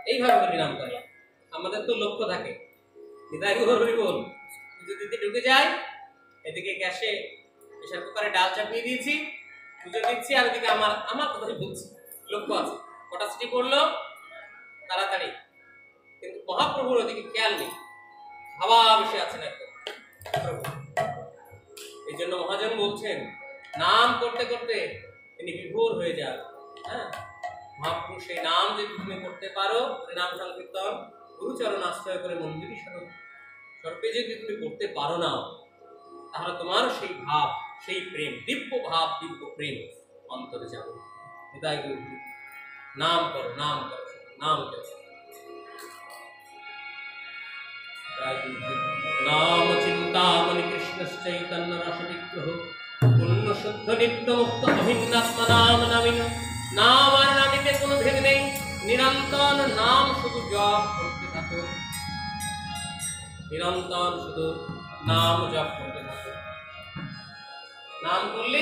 এইভাবে হরিনাম করে। আমাদের তো লক্ষ্য থাকে নিতাই গৌর বল পুজো দিতে ঢুকে যায়, এদিকে গ্যাসে প্রেসার কুকারে ডাল চাপিয়ে দিয়েছি, পুজো দিচ্ছি, আর এদিকে আমার আমার কথাই বলছি, লক্ষ্য আছে কটা সিটি পড়লো তাড়াতাড়ি, কিন্তু মহাপ্রভুর ওদিকে খেয়াল নেই, হাওয়া বসে আছেন একদম। এই জন্য মহাজন বলছেন নাম করতে করতে তিনি বিভোর হয়ে যান। হ্যাঁ, মহাপ্রভু সেই নাম যদি তুমি করতে পারো, নাম সংকীর্তন গুরুচরণ আশ্রয় করে মন্দিরই স্বরূপে যদি তুমি করতে পারো না, তাহলে তোমার সেই ভাব, সেই প্রেম, দিব্য ভাব, দিব্য প্রেম অন্তরে যাবে। হৃদয় গুরু নাম করো, নাম করো, নাম করো। नाम चिंतामणि कृष्ण चैतन्य रस विग्रह पूर्ण शुद्ध नित्य मुक्त अभिन्नात्मा नाम नवीन नाम আর নামিতে কোনো ভেদ নেই, নিরন্তর নাম শুধু জপ করতে থাকো, নিরন্তর শুধু নাম জপ করতে থাকো। নাম করলে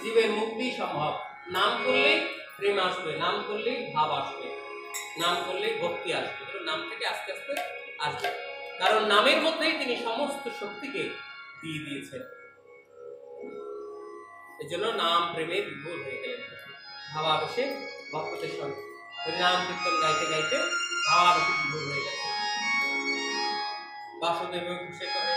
জীবের মুক্তি সম্ভব, নাম করলে প্রেম আসবে, নাম করলে ভাব আসবে, নাম করলে ভক্তি আসবে, নাম থেকে আস্তে আস্তে আসবে, কারণ নামের মধ্যেই তিনি সমস্ত শক্তিকে দিয়ে দিয়েছেন। এজন্য নাম প্রেমে বিভোর হয়ে গেলেন, ভাবাবেশে ভক্তদের সঙ্গে হরিনাম কীর্তন গাইতে গাইতে ভাবাবেশে বিভোর হয়ে গেছে। বাসুদেব ঘুষে করে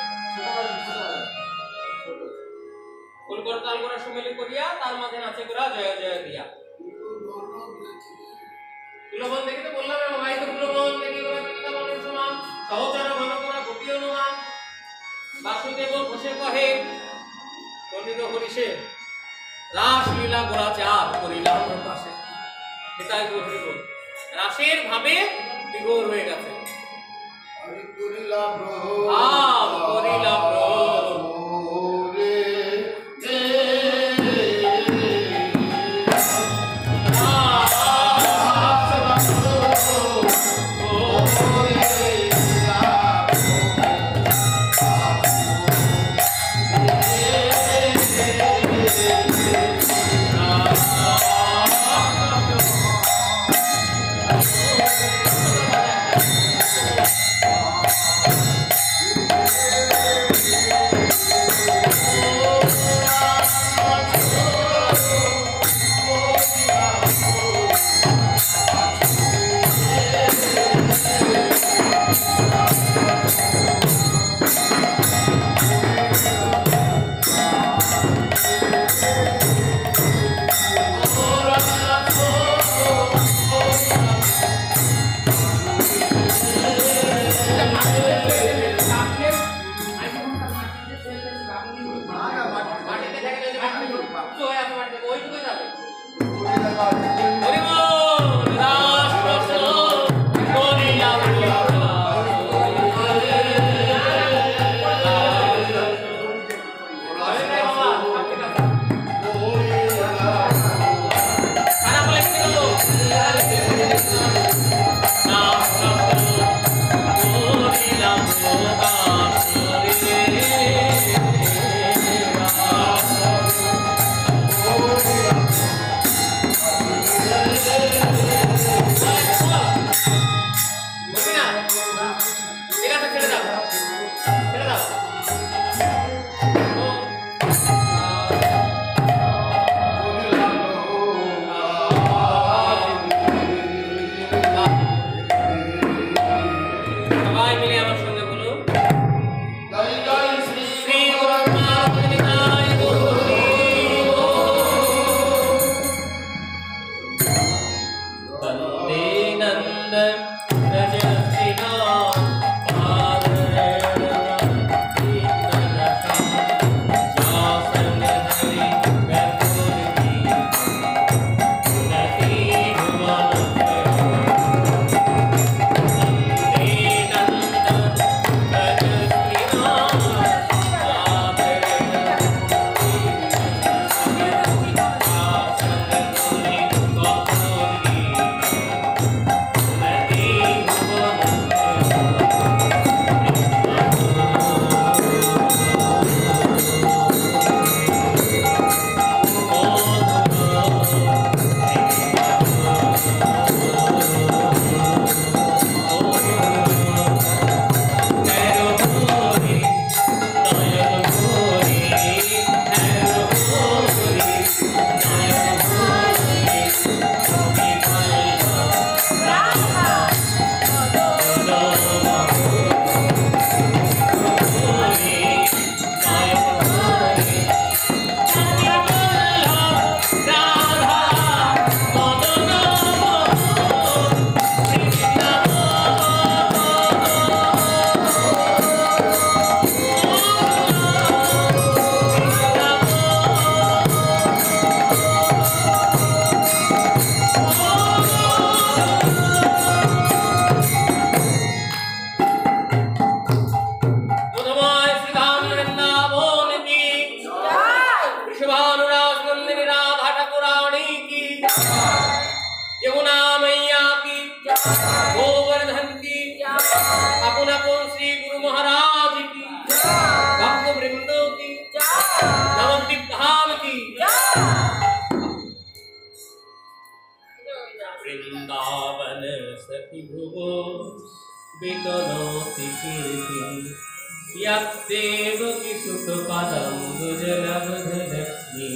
ফুলকর তাল করা সুমেলি করিয়া তার মাঝে নাচে করা জয় জয় দিয়া। কুলবন দেখে তো বললাম ভাই, তো কুলবন দেখে করা পিতা মনের সমান সহচর ঘন করা গোপী অনুমান। বাসুদেব বসে কহে কর্ণিত হরিষে রাসলীলা গোরাচার করিলাম প্রকাশে। নিতাই গৌর হরিবোল রাসের ভাবে বিভোর হয়ে গেছে। ভাব করিলা गोवर्धन की, अपन अपन श्री गुरु महाराज की, भक्त वृंदों की, नवद्वीप धाम की। वृंदावन सखी भुवो वितनोति कीर्ति, यद्देवकी सुत पदम्बुजलब्धलक्ष्मी,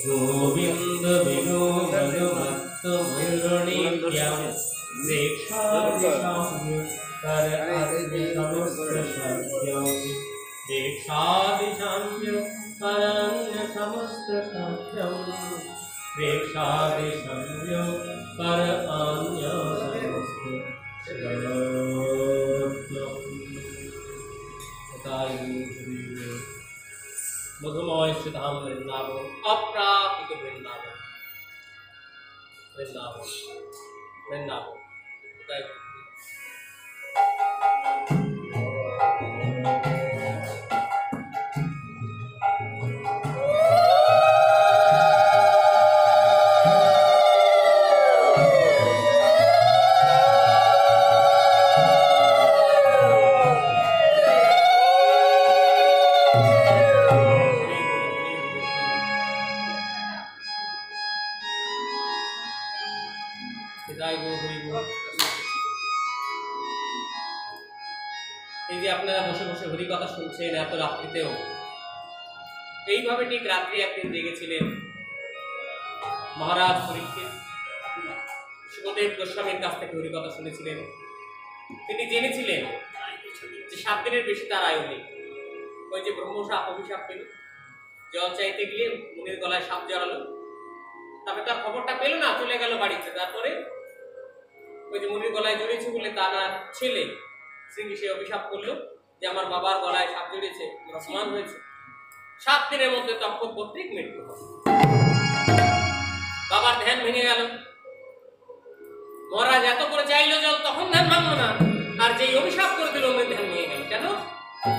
गोविंद विनोदन भक्त मयूरणीभ्यां दीक्षादिशाम्य कर समस्तशक्यं, दीक्षादिशाम्य करण्य समस्तशक्यं, दीक्षादिशाम्य कर अन्य मधुमय सुधाम वृंदावन, अप्राकृत वृंदावन, वृंदावन वृंदावन। আপনারা বসে বসে হরি কথা শুনছেন এত রাত্রিতেও, এইভাবে ঠিক রাত্রি একদিন জেগেছিলেন মহারাজ পরীক্ষিত। সুখদেব গোস্বামীর কাছ থেকে হরি কথা শুনেছিলেন। তিনি জেনেছিলেন যে 7 দিনের বেশি তার আয়ু নেই। ওই যে ব্রহ্মসাপ অভিশাপ পেল, জল চাইতে গিয়ে মুনির গলায় সাপ জড়ালো, তারপরে তার খবরটা পেল না, চলে গেল বাড়িতে। তারপরে ওই যে মুনির গলায় জড়িয়েছে বলে তার ছেলে শ্রীঙ্গি সে অভিশাপ করলো যে আমার বাবার গলায় সাপ জড়িয়েছে, অপমান হয়েছে, 7 দিনের মধ্যে তখন কর্তৃক মৃত্যু হবে। বাবার ধ্যান ভেঙে গেল। মহারাজ এত করে চাইলো জল, তখন ধ্যান ভাঙলো না, আর যেই অভিশাপ করে দিল অমনি ধ্যান ভেঙে গেল। কেন?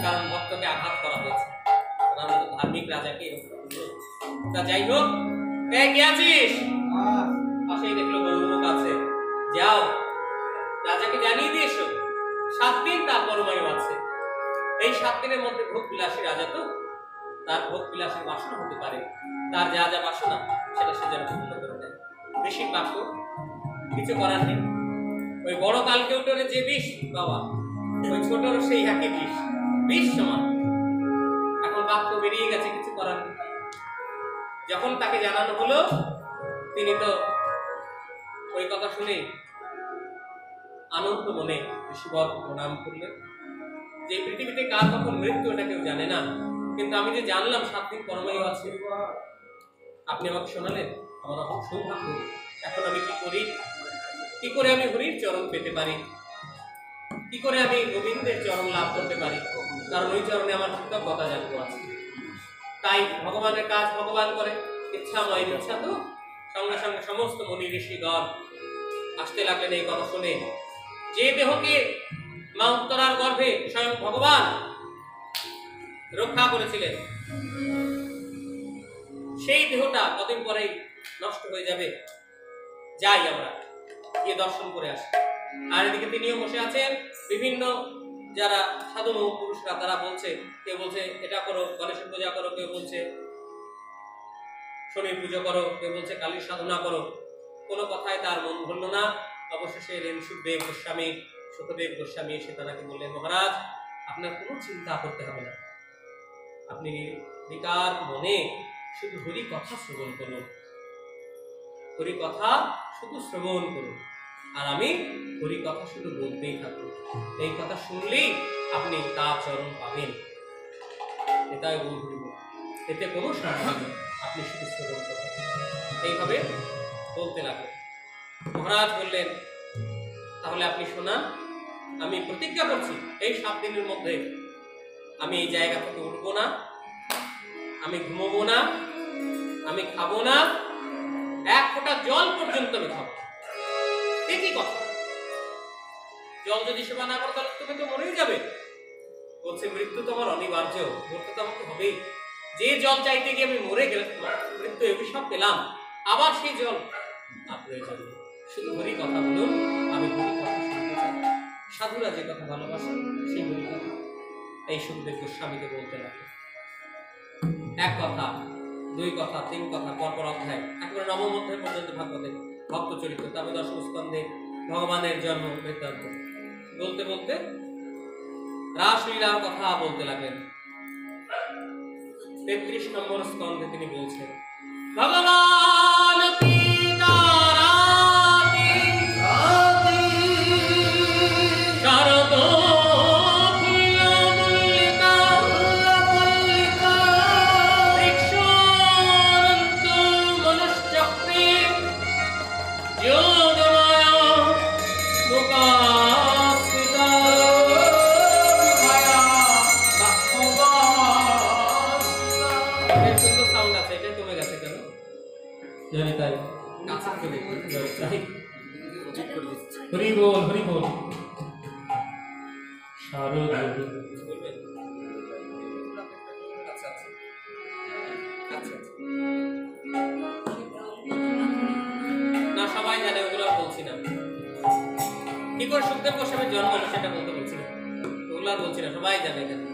কারণ ভক্তকে আঘাত করা হয়েছে। ধার্মিক রাজাকে তা যাই হোক, কে আছিস? পাশেই দেখলো গরুর আছে, যাও রাজাকে জানিয়ে দিয়েছো 7 দিন তার পরমায়ু আছে। এই 7 দিনের মধ্যে ভোগ বিলাসী রাজা, তো তার ভোগ বিলাসীর বাসনা হতে পারে, তার যা যা বাসনা সেটা সে যেন পূর্ণ করে দেয়। বেশি বাক্য কিছু করার নেই। ওই বড় কালকেউটরে যে বিষ বাবা, ওই ছোটর সেই একই বিষ সমান। এখন বাক্য বেরিয়ে গেছে, কিছু করার নেই। যখন তাকে জানানো হলো, তিনি তো ওই কথা শুনে আনন্দ মনে ঋষিবর প্রণাম করলেন। যে পৃথিবীতে কার কখন মৃত্যু এটা কেউ জানে না, কিন্তু আমি যে জানলাম 7 দিন পরমায়ু আছে, আপনি আমাকে শোনালেন, আমার অনেক সৌভাগ্য। এখন আমি কি করি? কি করে আমি হরির চরণ পেতে পারি? কি করে আমি গোবিন্দের চরণ লাভ করতে পারি? কারণ ওই চরণে আমার কৃতজ্ঞতা জানবো আছে। তাই ভগবানের কাজ ভগবান করে, ইচ্ছাময় ইচ্ছা। তো সঙ্গে সঙ্গে সমস্ত মুনি ঋষিগণ আসতে লাগলেন এই কথা শুনে। যে দেহকে মা উত্তরার গর্ভে স্বয়ং ভগবান রক্ষা করেছিলেন, সেই দেহটা কদিন পরেই নষ্ট হয়ে যাবে। যাই আমরা গিয়ে দর্শন করে আসি। আর এদিকে তিনিও বসে আছেন। বিভিন্ন যারা সাধু পুরুষরা তারা বলছে, কেউ বলছে এটা করো, গণেশের পূজা করো, কেউ বলছে শনির পুজো করো, কেউ বলছে কালীর সাধনা করো। কোনো কথায় তার মন ধরল না। অবশেষে এলেন সুখদেব গোস্বামী। সুখদেব গোস্বামী এসে তাকে বললেন, মহারাজ আপনার কোনো চিন্তা করতে হবে না, আপনি নির্বিকার মনে শুধু হরি কথা শ্রবণ করুন, হরি কথা শুধু শ্রবণ করুন, আর আমি হরি কথা শুধু বলতেই থাকুন। এই কথা শুনলেই আপনি তার চরণ পাবেন। এটাই বলব, এতে কোনো সমস্যা নেই, আপনি শুধু শ্রবণ করুন। এইভাবে বলতে লাগলেন। মহারাজ বললেন, তাহলে আপনি শোনান, আমি প্রতিজ্ঞা করছি এই 7 দিনের মধ্যে আমি এই জায়গা থেকে উঠবো না, আমি ঘুমবো না, আমি খাবো না, 1 ফোঁটা জল পর্যন্ত আমি খাবো। কি কথা? জল যদি সেবা না করো তাহলে তুমি তো মরেই যাবে। বলছে, মৃত্যু তো আমার অনিবার্য, মরতে তো আমাকে হবেই। যে জল চাইতে গিয়ে আমি মরে গেলাম, মৃত্যু অভিশাপ পেলাম, আবার সেই জল প্রয়োজন। শুধু হরি কথা বলুন, আমি সাধুরা যে কথা ভালোবাসে সেইগুলি কথা এই সুখদেব গোস্বামীকে বলতে লাগে। এক কথা, দুই কথা, তিন কথা, পরপর অধ্যায়, একেবারে নবম অধ্যায় পর্যন্ত ভাগবতে ভক্ত চরিত্র, তবে দশম স্কন্ধে ভগবানের জন্ম বৃত্তান্ত বলতে বলতে রাসলীলার কথা বলতে লাগলেন। 33 নম্বর স্কন্ধে তিনি বলছেন, ভগবান হরি বল, হরি বল। না সবাই জানে, ওগুলো বলছি না। কি করে সুখদেব গোস্বামীর জন্ম হলো সেটা বলতে বলছি না, ওগুলো বলছি না, সবাই জানে। এখানে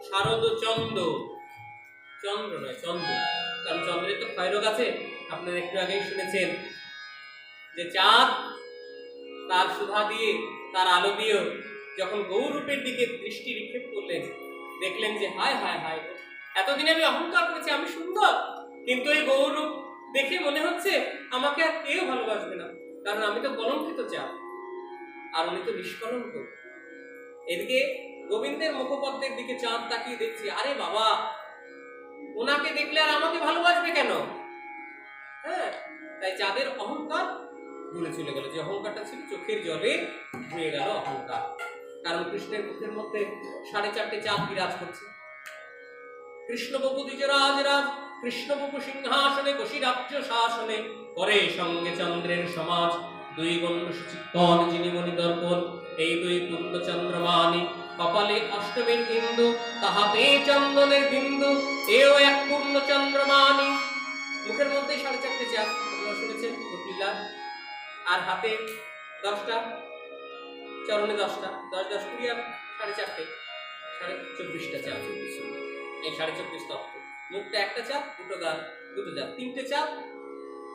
শারদ চন্দ পবন আপনারা একটু আগেই শুনেছেন যে চাঁদ তার সুধা দিয়ে, তার আলো দিয়ে যখন গৌরূপের দিকে দৃষ্টি নিক্ষেপ করলেন, দেখলেন যে হায় হায় হায়, এতদিন আমি অহংকার করেছি আমি সুন্দর, কিন্তু এই গৌরূপ দেখে মনে হচ্ছে আমাকে আর কেউ ভালোবাসবে না, কারণ আমি তো কলঙ্কিত চাঁদ আর উনি তো নিষ্কলঙ্ক। এদিকে গোবিন্দের মুখপদ্মের দিকে চাঁদ তাকিয়ে দেখছি, আরে বাবা, ওনাকে দেখলে আর আমাকে ভালোবাসবে কেন? হ্যাঁ, তাই চাঁদের অহংকার ভুলে চলে গেল, যে অহংকারটা ছিল চোখের জলে ধুয়ে গেল অহংকার। কারণ কৃষ্ণের মুখের মধ্যে 4.5 চাঁদ বিরাজ করছে। কৃষ্ণ বপু দ্বিজরাজ রাজ কৃষ্ণবপু সিংহাসনে বসি রাজ্য শাসনে, করে সঙ্গে চন্দ্রের সমাজ, দুই গণ্য সুচিক্কণ যিনি মণি দর্পণ, এই দুই পূর্ণ চন্দ্রমানি, কপালে অষ্টমীর ইন্দু, তাহাতে চন্দনের বিন্দু, এও এক পূর্ণ চন্দ্রমানি। মুখের মধ্যে 4.5 চাঁদ, আপনারা শুনেছেন লীলা, আর হাতে 10টা, চরণে 10টা, 10 10 20 আর 4.5, 24টা চাঁদ। এই 24.5 তত্ত্ব। মুখটা একটা চাঁদ, দুটো গাল, দুটো চাঁদ, 3টে চাঁদ,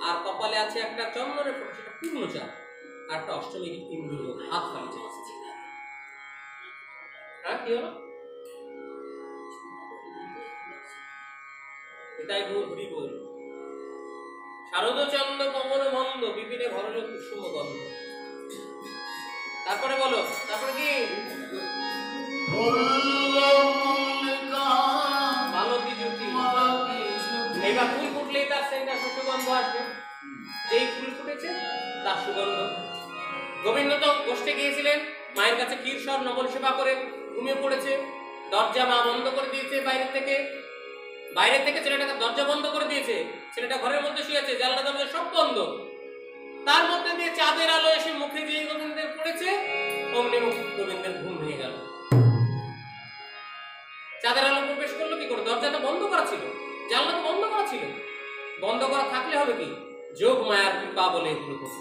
আর কপালে আছে একটা চন্দনের ফোঁটা, সেটা পূর্ণ চাঁদ, আর একটা অষ্টমী ইন্দু হাত খালি চাঁদ। হ্যাঁ, কি হলো? এটাই হরি বল। শারদ চন্দ্র কমল মন্দ, বিপিনে ভরল কুসুম গন্ধ। তারপরে বলো, তারপরে কি? মালতী জুটি। এবার ফুল ফুটলেই তার সেটা সুগন্ধ আসবে। যেই ফুল ফুটেছে তার সুগন্ধ। গোবিন্দ তো বসতে গিয়েছিলেন, মায়ের কাছে ক্ষীরসর নবল সেবা করে ঘুমিয়ে পড়েছে। দরজা মা বন্ধ করে দিয়েছে বাইরে থেকে ছেলেটাকে দরজা বন্ধ করে দিয়েছে। ছেলেটা ঘরের মধ্যে শুয়েছে, জানলা দরজা সব বন্ধ। তার মধ্যে দিয়ে চাঁদের আলো এসে মুখে দিয়ে গোবিন্দের পড়েছে, অমনি গোবিন্দের ঘুম ভেঙে গেল। চাঁদের আলো প্রবেশ করলো কি করে? দরজাটা বন্ধ করা ছিল, জানলা তো বন্ধ করা ছিল। বন্ধ করা থাকলে হবে কি? যোগ মায়ার কৃপা বলে এগুলো করছে।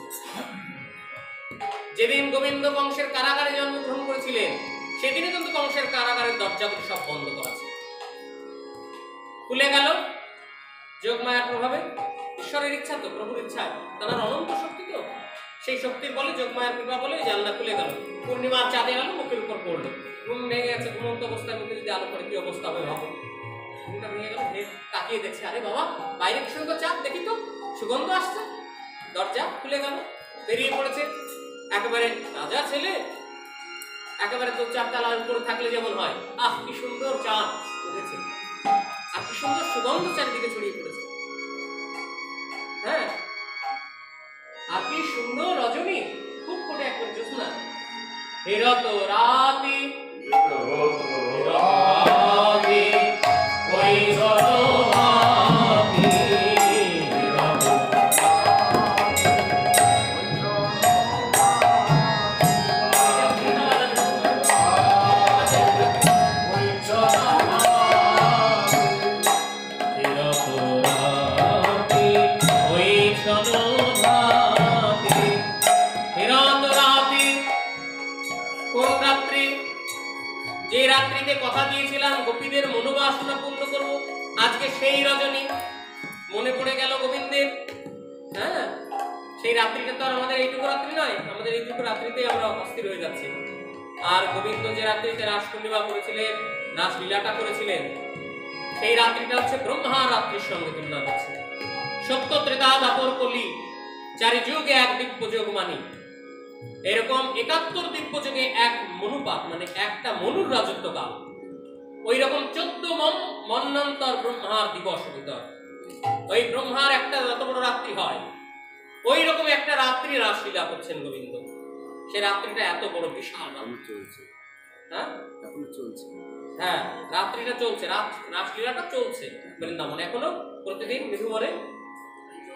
যেদিন গোবিন্দ কংসের কারাগারে জন্মগ্রহণ করেছিলেন, সেদিনই কিন্তু কংসের কারাগারের দরজাগুলো সব বন্ধ করা ছিল। খুলে গেল যোগমায়ার প্রভাবে, ঈশ্বরের ইচ্ছা তো, প্রভুর ইচ্ছায়, তার অনন্ত শক্তি তো, সেই শক্তির বলে যোগমায়ার কৃপা বলে জানলা খুলে গেল। পূর্ণিমার চাঁদের আলো মুখের উপর পড়লো। ঘুম ভেঙে গেছে, ঘুমন্ত অবস্থায় মুখে যদি আলো পড়ে কি অবস্থা হবে ভাবো। ঘুমটা ভেঙে গেল, তাকিয়ে দেখছে, আরে বাবা, বাইরে কি সুন্দর চাঁদ, দেখি তো, সুগন্ধ আসছে। দরজা খুলে গেল, বেরিয়ে পড়েছে একেবারে রাজা ছেলে, একেবারে তো চারতলার উপরে থাকলে যেমন হয়, আহ কি সুন্দর চাঁদ উঠেছে, আর কি সুন্দর সুগন্ধ চারিদিকে ছড়িয়ে পড়েছে। হ্যাঁ, আর কি সুন্দর রজনী, খুব করে একবার জ্যোৎস্না। হেরত রাতি ওই যে রাত্রিতে কথা দিয়েছিলাম গোপীদের মনোবাসনা পূর্ণ করব, আজকে সেই রজনী মনে পড়ে গেল গোবিন্দের। হ্যাঁ, সেই রাত্রিটা তো আর আমাদের এইটুকু রাত্রি নয়, আমাদের এইটুকু রাত্রিতেই আমরা অস্থির হয়ে যাচ্ছি। আর গোবিন্দ যে রাত্রিতে রাস পূর্ণিমা করেছিলেন, রাস লীলাটা করেছিলেন, সেই রাত্রিটা হচ্ছে ব্রহ্মা রাত্রির সঙ্গে তুলনা করছে। সত্য ত্রেতা দাপর কলি, চারি যুগে এক দিব্য যোগ মানি। এরকম 71 দিব্য যুগে এক মনুপাত, মানে একটা মনুর রাজত্ব কাল। ওই রকম 14 মন্বন্তর ব্রহ্মার দিবস ভিতর, ওই ব্রহ্মার একটা যত বড় রাত্রি হয়, ওই রকম একটা রাত্রি রাসলীলা করছেন গোবিন্দ। সে রাত্রিটা এত বড় বিশাল চলছে। হ্যাঁ, এখন চলছে। হ্যাঁ, রাত্রিটা চলছে, রাসলীলাটা চলছে বৃন্দাবনে এখনো, প্রতিদিন মৃদুভরে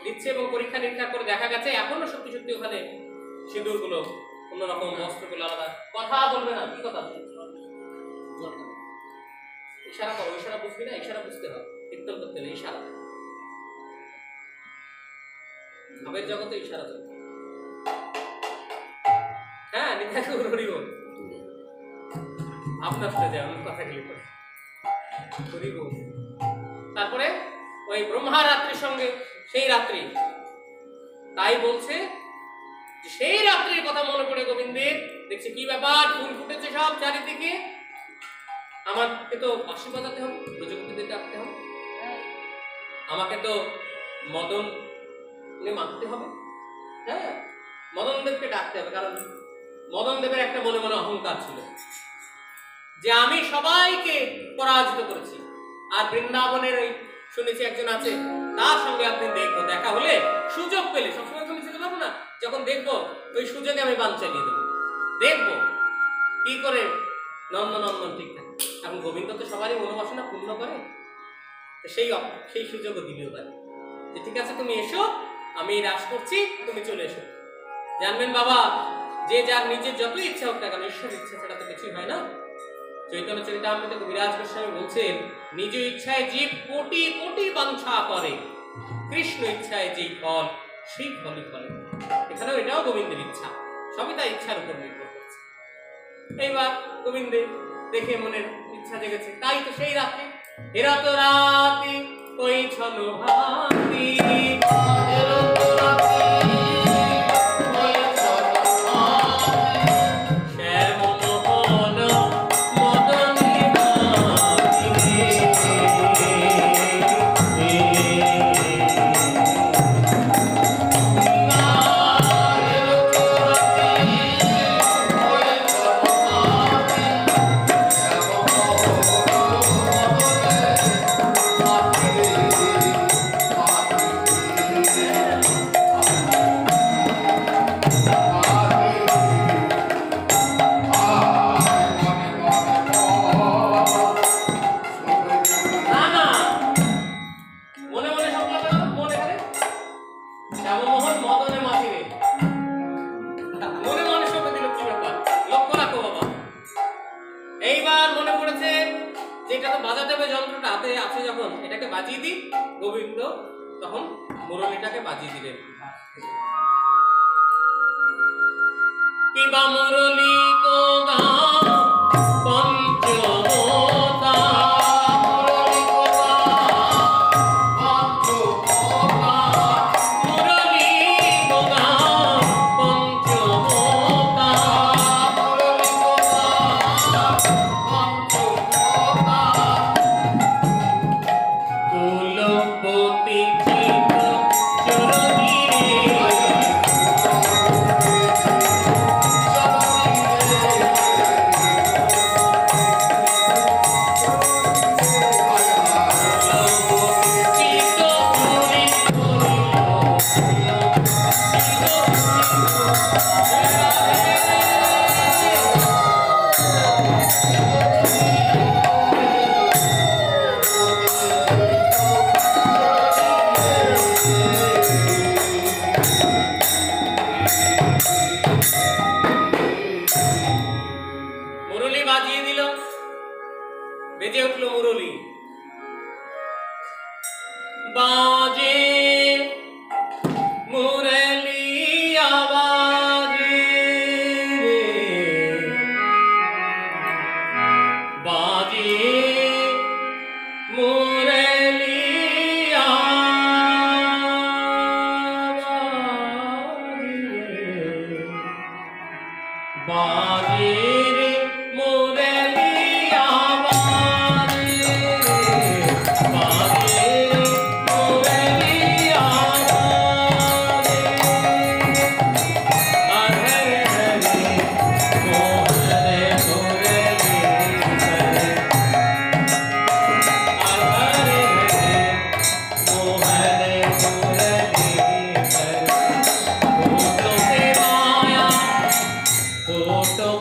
দিচ্ছে এবং পরীক্ষা নিরীক্ষা করে দেখা গেছে এখনো সত্যি সত্যি ওখানে সিঁদুর গুলো, অন্যরকম বস্ত্রগুলো আলাদা। কথা বলবে না, কি কথা? ইশারা করো, ইশারা বুঝবি না, ইশারা বুঝতে হবে, কীর্তন করতে হবে, ইশারা। ভাবের জগতে ইশারা চলবে। হ্যাঁ, নিতাই হরি বল, আপনার সাথে আমি কথা গেলি করে হরি বল। তারপরে ওই ব্রহ্মা রাত্রির সঙ্গে সেই রাত্রি, তাই বলছে সেই রাত্রির কথা মনে পড়ে গোবিন্দের। দেখছে কি ব্যাপার, ফুল ফুটেছে সব চারিদিকে, আমাকে তো বাঁশি বাজাতে হবে, প্রজাপতিদের ডাকতে হবে, আমাকে তো মদন মাখতে হবে। হ্যাঁ, মদন দেবকে ডাকতে হবে, কারণ মদন দেবের একটা মনে মনে অহংকার ছিল যে আমি সবাইকে পরাজিত করেছি। আর বৃন্দাবনের ওই শুনেছি একজন আছে, তার সঙ্গে আপনি দেখবো, দেখা হলে সুযোগ পেলে, সবসময় তুমি যেতে পারবো না, যখন দেখবো ওই সুযোগে আমি বান চালিয়ে দেবো, দেখবো কি করে নন্দনন্দন ঠিক থাকে। এখন গোবিন্দ তো সবারই মনোবাসনা পূর্ণ করে, সেই সেই সুযোগও দিল তাই যে ঠিক আছে তুমি এসো, আমি রাস করছি, তুমি চলে এসো। জানবেন বাবা, যে যার নিজের যতই ইচ্ছা হোক না কেন, ঈশ্বরের ইচ্ছা ছাড়া তো কিছুই হয় না। চৈতন্য চরিতামৃতে কবিরাজ গোস্বামী বলছেন, নিজ ইচ্ছায় জীব কোটি কোটি বাঞ্ছা করে, কৃষ্ণ ইচ্ছায় যেই ফল সেই ফলই ফলে। এখানেও এটাও গোবিন্দের ইচ্ছা, সবই তার ইচ্ছার উপর নির্ভর করছে। এইবার গোবিন্দে দেখে মনের ইচ্ছা জেগেছে, তাই তো সেই রাত্রি এরাত রাতি ওই ছন ভাতি গোবিন্দ তখন মুরলীটাকে বাজিয়ে দিলেন। কিবা মুরলী কো গান পঞ্চমতা फोटो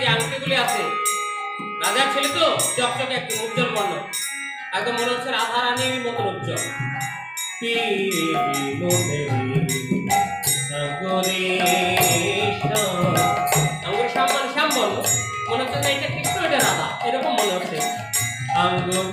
যে আংটিগুলি আছে, রাজার ছেলে তো চকচকে একটি উজ্জ্বল বর্ণ, একদম মনে হচ্ছে রাধা রানীর মতো উজ্জ্বল। আঙ্গুর শ্যাম মানে শ্যাম বর্ণ, মনে হচ্ছে না এটা কৃষ্ণ এটা রাধা, এরকম মনে হচ্ছে। আঙ্গুর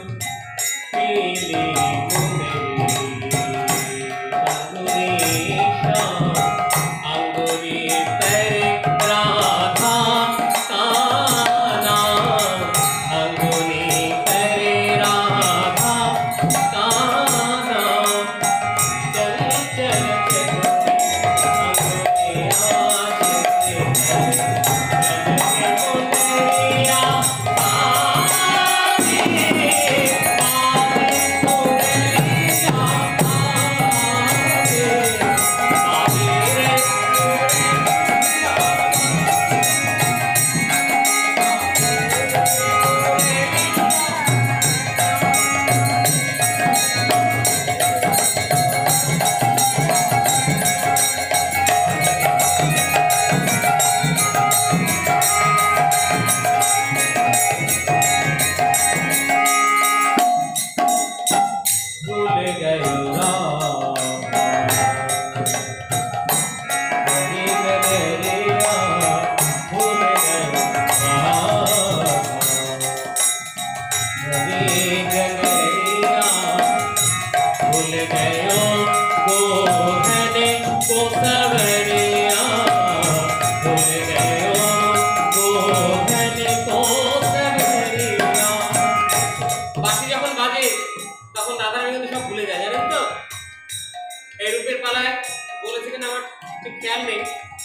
খেয়াল নেই,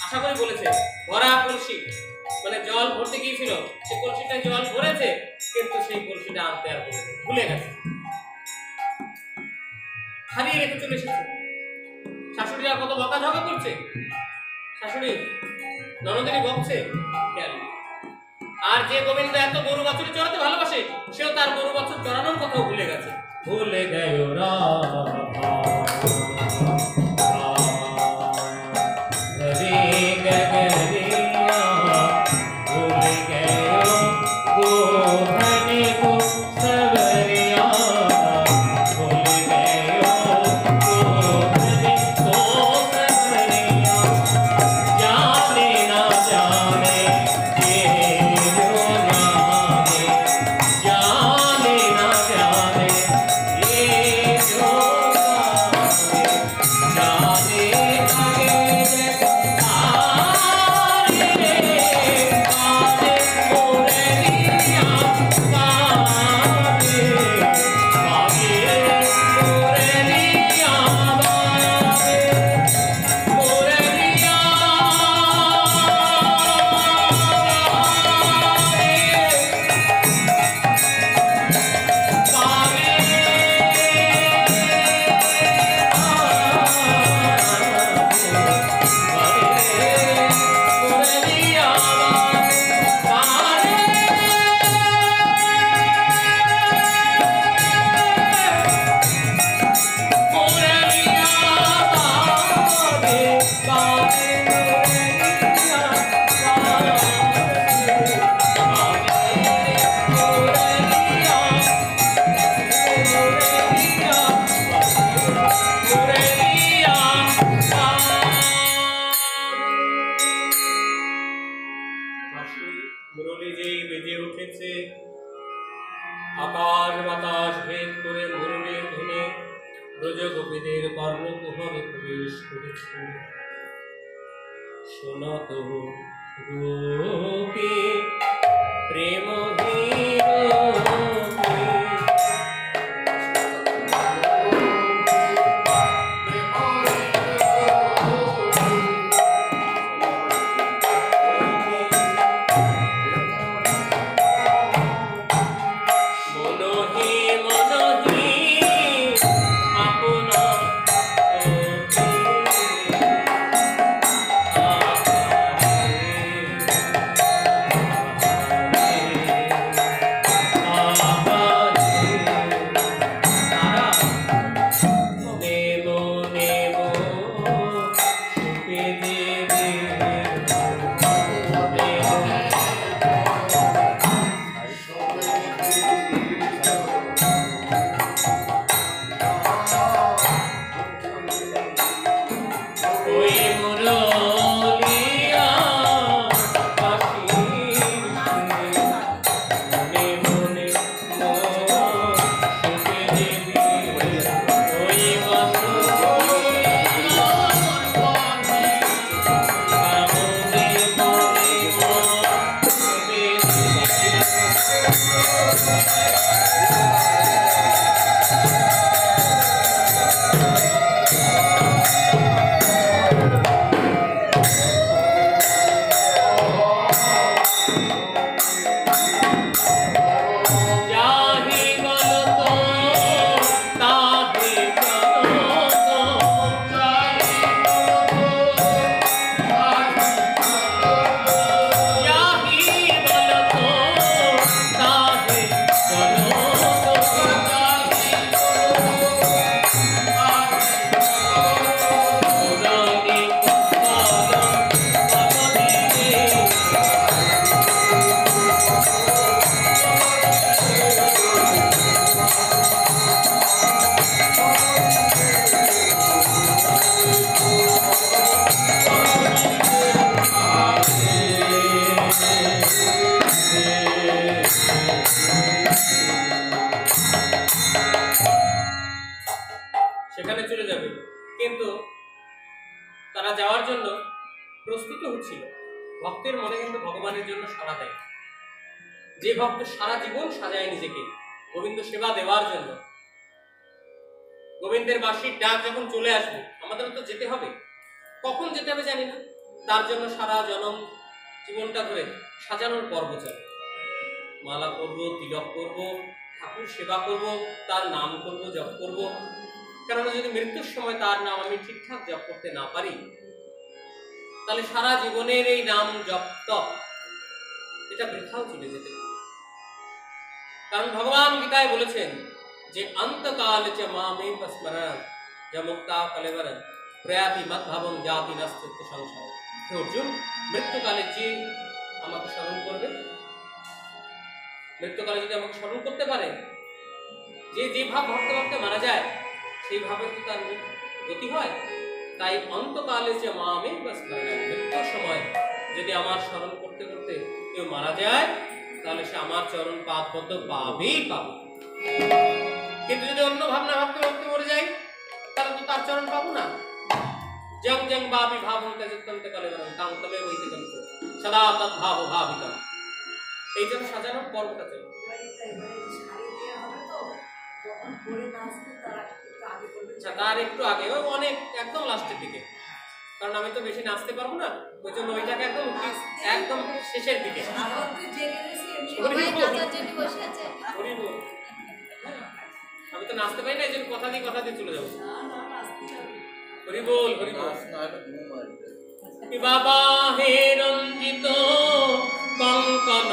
আশা করি বলেছে ভরা কলসি, মানে জল ভরতে গিয়েছিল, সেই কলসিটা জল ভরেছে কিন্তু সেই কলসিটা আনতে আর ভুলে গেছে, হারিয়ে রেখে চলে এসেছে। শাশুড়িরা কত বকাঝকা করছে, শাশুড়ি ননদিনী বকছে, খেয়াল। আর যে গোবিন্দ এত গরু বাছুর চড়াতে ভালোবাসে, সেও তার গরু বাছুর চড়ানোর কথাও ভুলে গেছে। ভুলে গেল আকাশ বাতাস ভেদ করে মুরলীর ধুনে ব্রজগোপীদের কর্ণকুহরে প্রবেশ করেছে। শোনত গোপী প্রেম সেখানে চলে যাবে, কিন্তু তারা যাওয়ার জন্য প্রস্তুত হচ্ছিল। ভক্তের মনে কিন্তু ভগবানের জন্য সাড়া দেয়। যে ভক্ত সারা জীবন সাজায় নিজেকে গোবিন্দ সেবা দেওয়ার জন্য, গোবিন্দের বাঁশির ডাক যখন চলে আসবে আমাদের তো যেতে হবে। কখন যেতে হবে জানি না, তার জন্য সারা জনম জীবনটা ধরে সাজানোর পর্ব চলে। মালা করব, তিলক করব, ঠাকুর সেবা করব, তার নাম করব, জপ করব। কারণ যদি মৃত্যুর সময় তার নাম আমি ঠিকঠাক জপ করতে না পারি, তাহলে সারা জীবনের এই নাম জপ তপ এটা বৃথাও চলে যেতে পারে। কারণ ভগবান গীতায় বলেছেন যে অন্তকাল চ মামেব স্মরণ যা মুক্তা কলেবরণ প্রয়াতি মদ্ভাবং জাতি নাস্তিত্ব সংসার। হে অর্জুন, মৃত্যুকালে যে আমাকে স্মরণ করবে, মৃত্যুকালে যদি আমাকে স্মরণ করতে পারে, যে যে ভাব ভাবতে ভাবতে মারা যায় সেই ভাবে তো তার গতি হয়। তাই অন্তকালে যে মামেব স্মরণ, মৃত্যুর সময় যদি আমার স্মরণ করতে করতে কেউ মারা যায়, তাহলে সে আমার চরণ পাদ পদ্ম পাবেই পাবে। কিন্তু যদি অন্য ভাবনা ভাবতে ভাবতে মরে যায়, তাহলে তো তার চরণ পাবো না। জং জং ভাবি ভাবং তেজত্যন্তে কলেবরং তাং তবে বৈদিকন্ত সদা তদ্ভাব ভাবিতম। এই জন্য সাজানোর পর্বটা চলে। তার একটু আগে, ওই অনেক একদম লাস্টের দিকে, কারণ আমি তো বেশি নাচতে পারবো না, ওই জন্য ওইটাকে একদম একদম শেষের দিকে। আমি তো নাচতে পারি না, এই জন্য কথা দিয়ে চলে যাবো। হরি বল, হরি বল। বাবা হে রঞ্জিত কঙ্কন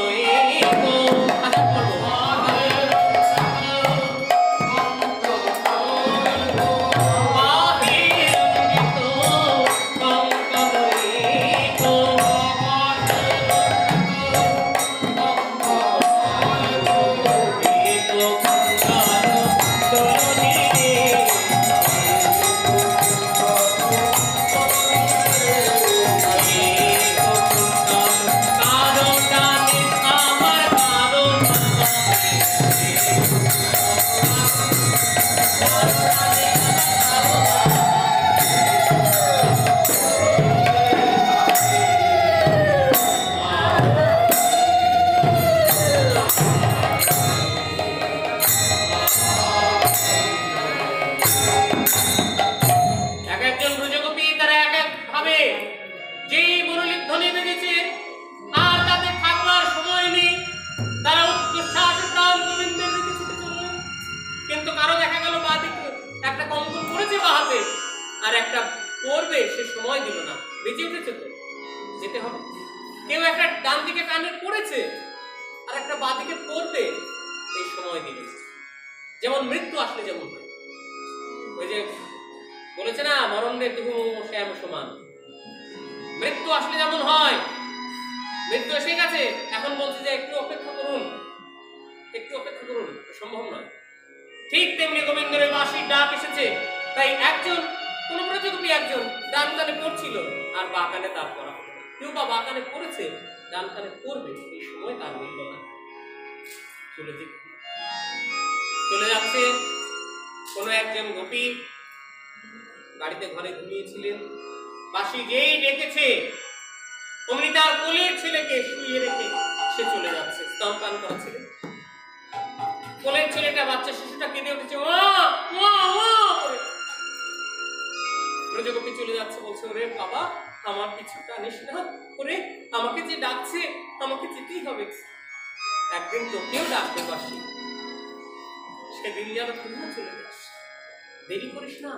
আর একটা পড়বে, সে সময় দিল না, বেঁচে উঠেছে তো যেতে হবে। কেউ একটা ডান দিকে কানে পড়েছে আর একটা বাঁ দিকে পড়বে, এই সময় দিল। যেমন মৃত্যু আসলে যেমন হয়, ওই যে বলেছে না মরণে তুহু শ্যাম সমান, মৃত্যু আসলে যেমন হয়, মৃত্যু এসে গেছে, এখন বলছে যে একটু অপেক্ষা করুন, একটু অপেক্ষা করুন, সম্ভব নয়। ঠিক তেমনি গোবিন্দের বাঁশির ডাক এসেছে, তাই একজন কোন প্রতিযোগী একজন ডান কানে পড়ছিল আর বাঁ কানে তার পড়া হলো, কেউ বা বাঁ কানে পড়েছে ডান কানে পড়বে, এই সময় তার মিলল না, চলে যাচ্ছে। কোন একজন গোপী বাড়িতে ঘরে ঘুমিয়েছিলেন, বাঁশি যেই ডেকেছে অমনি তার কোলের ছেলেকে শুইয়ে রেখে সে চলে যাচ্ছে, স্তনপান করা ছেলে। কোলের ছেলেটা বাচ্চা শিশুটা কেঁদে উঠেছে মা মা মা করে। ব্রজগোপী চলে যাচ্ছে, বলছে ওরে বাবা আমার পিছু টানিস না, ওরে আমাকে যে ডাকছে আমাকে যেতেই হবে, একদিন তোকেও ডাকতে পারছি, সেদিন যেন তুমিও চলে যাস, দেরি করিস না,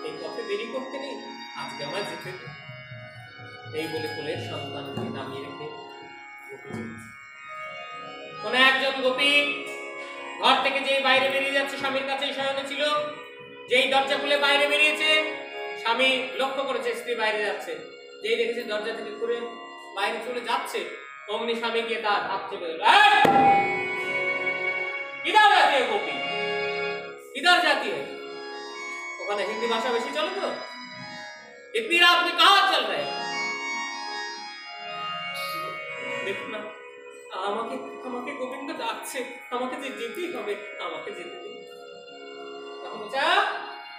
এই পথে দেরি করতে নেই, আজকে আমার যেতে দে। এই বলে কোলের সন্তানকে নামিয়ে রেখে গোপী চলেছে। কোন একজন গোপী ঘর থেকে যেই বাইরে বেরিয়ে যাচ্ছে, স্বামীর কাছেই শয়নে ছিল, যেই দরজা খুলে বাইরে বেরিয়েছে, স্বামী লক্ষ্য করেছে স্ত্রী বাইরে যাচ্ছে, যেই দেখেছে দরজা থেকে খুলে বাইরে চলে যাচ্ছে, অমনি স্বামী গিয়ে তার হাত চেপে ধরল, ইধার জাতীয় গোপী, ইধার জাতীয়। ওখানে হিন্দি ভাষা বেশি চলে তো, इतनी रात में कहां चल रहे? দেখুন না, আমাকে আমাকে গোবিন্দ ডাকছে, আমাকে যে যেতেই হবে, আমাকে যেতে দিন। তখন যা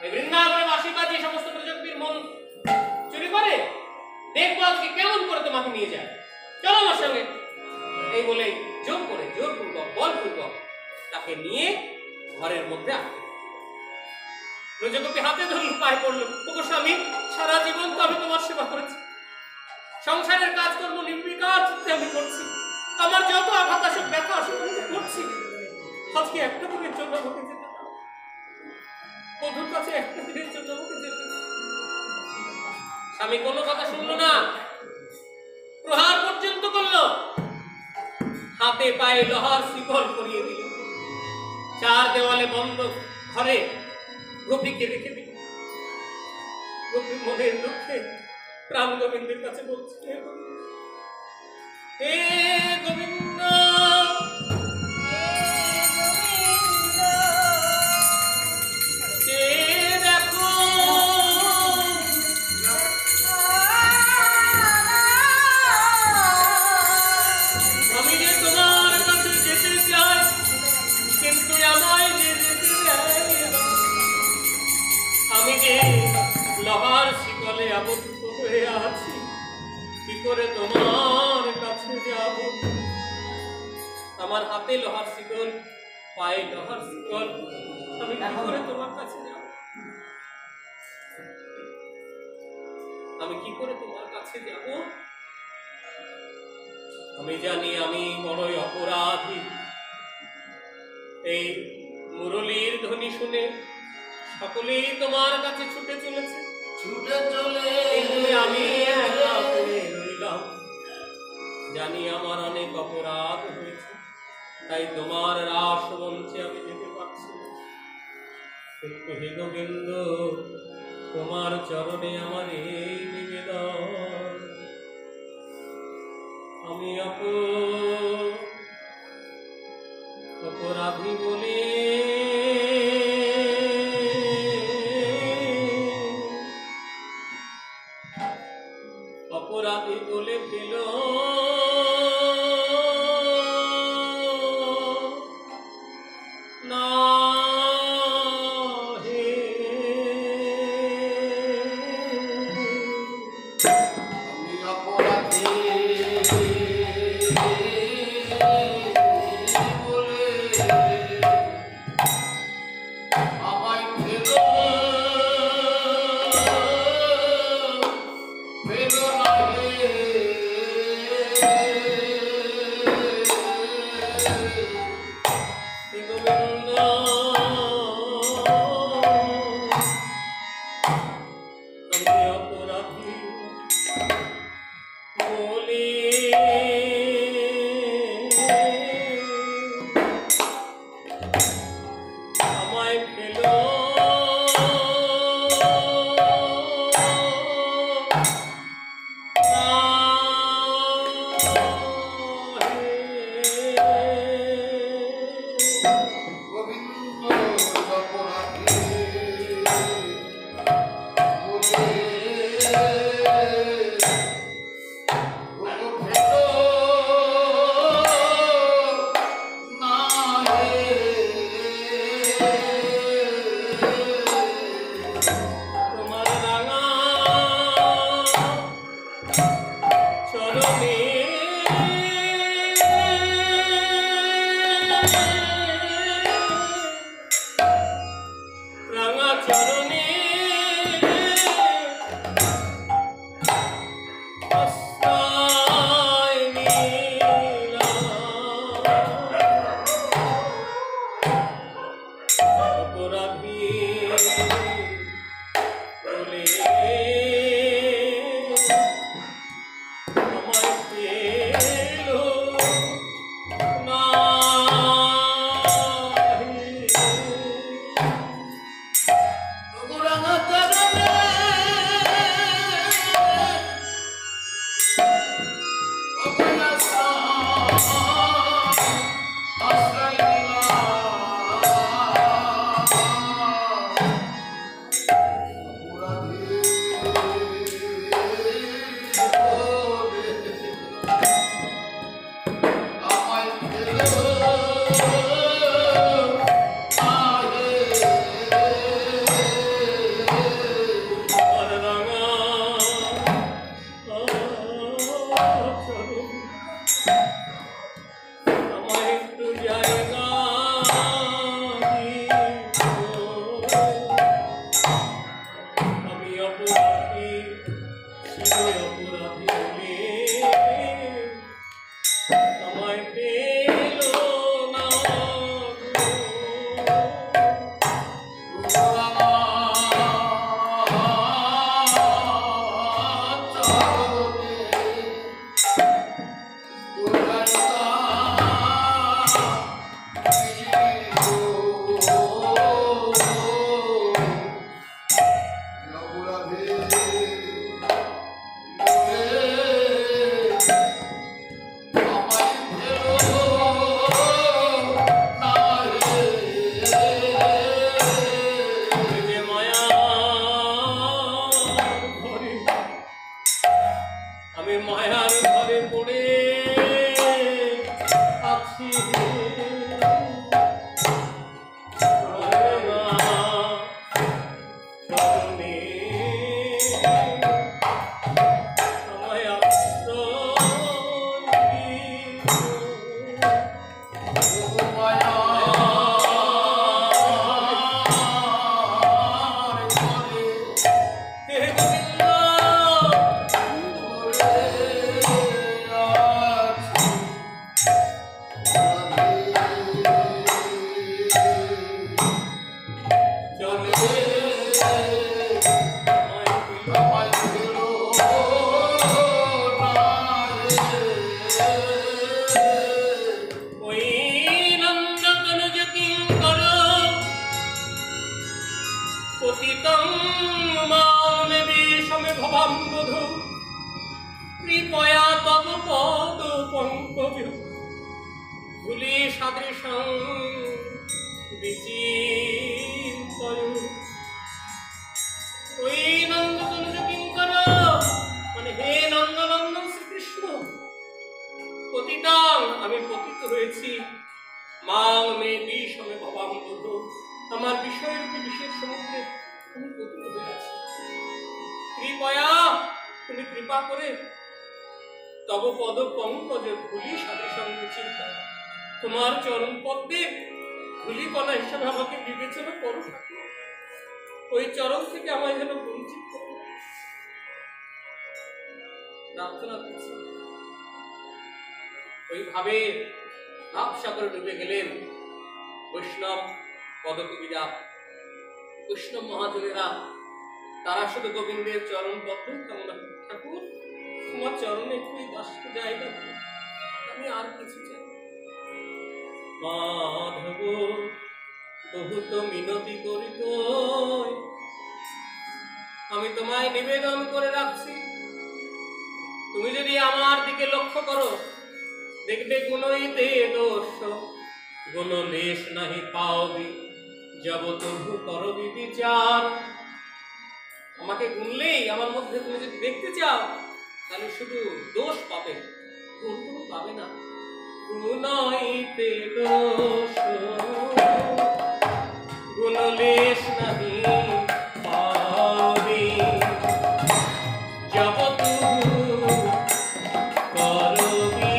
এই বৃন্দাবনে বাসিকা যে সমস্ত প্রজাপতির মন চুরি করে, দেখবো আজকে কেমন করে তোমাকে নিয়ে যায়, চলো আমার সঙ্গে। এই বলে জোর করে, জোরপূর্বক, বলপূর্বক তাকে নিয়ে ঘরের মধ্যে আটকে। ব্রজগোপী হাতে ধরল, পায়ে পড়ল, ওগো স্বামী, সারা জীবন তো আমি তোমার সেবা করেছি, সংসারের কাজকর্ম নির্বিকার চিত্তে আমি করছি, আমার যত আঘাত আসুক ব্যথা আসুক আমি করছি, আজকে একটা দিনের জন্য আমাকে যেতে দাও, বন্ধুর কাছে একটা দিনের জন্য আমাকে যেতে দাও। স্বামী কোনো কথা শুনলো না, প্রহার পর্যন্ত করলো, হাতে পায়ে লোহার শিকল পরিয়ে দিল, চার দেওয়ালে বন্ধ ঘরে গোপীকে রেখে দিল। গোপী মনের দুঃখে প্রাণ গোবিন্দের কাছে বলছে, হে গোবিন্দ, দেখো আমি যে তোমার কাছে যেতে চাই, কিন্তু আমায় যে যেতে দেয় না, আমি যে লোহার শিকলে আবদ্ধ হয়ে আছি, কি করে তোমার কাছে যাব? আমার হাতে লোহার শিকল, পায়ে লোহার শিকল, আমি কি করে তোমার কাছে যাব? আমি কি করে তোমার কাছে যাব? আমি জানি আমি বড়ই অপরাধী। এই মুরলীর ধ্বনি শুনে সকলেই তোমার কাছে ছুটে চলেছে, ছুটে চলে আমি একা পড়ে রইলাম। জানি আমার অনেক অপরাধ হয়েছে, তাই তোমার রাস মঞ্চে আমি যেতে পারছি না, কিন্তু হে গোবিন্দ, তোমার চরণে আমার এই নিবেদন, আমি অপরাধী বলে অপরাধী বলে ফেল না হে। আমি অপরাধী বলে আমায় ফেল না হে। আছি कृपया तव पद पंकज धूलि सदृशं विचिन्तय ওই নন্দতনুজ কিঙ্কর মানে হে নন্দনন্দন শ্রীকৃষ্ণ পতিতাং আমি পতিত হয়েছি মাং মে বিষমে ভবাম্বুধ আমার বিষয়রূপী বিষের সমুদ্রে আমি পতিত হয়েছি কৃপয়া তুমি কৃপা করে তব পদ পঙ্কজ ধূলি সদৃশং বিচিন্তা তোমার চরণ পদ্মে ধূলি কণা হিসেবে আমাকে বিবেচনা করো ওই চরণ থেকে আমায় যেন বঞ্চিত করো প্রার্থনা করছি ওইভাবে ভাবসাগরে ডুবে গেলেন বৈষ্ণব পদকবিরা বৈষ্ণব মহাজনেরা তারা শুধু গোবিন্দের চরণ পদ্মে কামনা ঠাকুর তোমার চরণে একটু দাস্য জায়গা আমি আর কিছু চাই মাধব বহুত মিনতি করিত আমি তোমায় নিবেদন করে রাখছি তুমি যদি আমার দিকে লক্ষ্য করো দেখবে গুণইতে দোষ গুণ লেশ নাহি পাওবি যাব তবু করবি বিচার আমাকে গুনলেই আমার মধ্যে তুমি যদি দেখতে চাও তাহলে শুধু দোষ পাবে গুণ কোনো পাবে না গুণইতে দোষ গুণ লেশ নাহি পাওবি যাব তবু করবি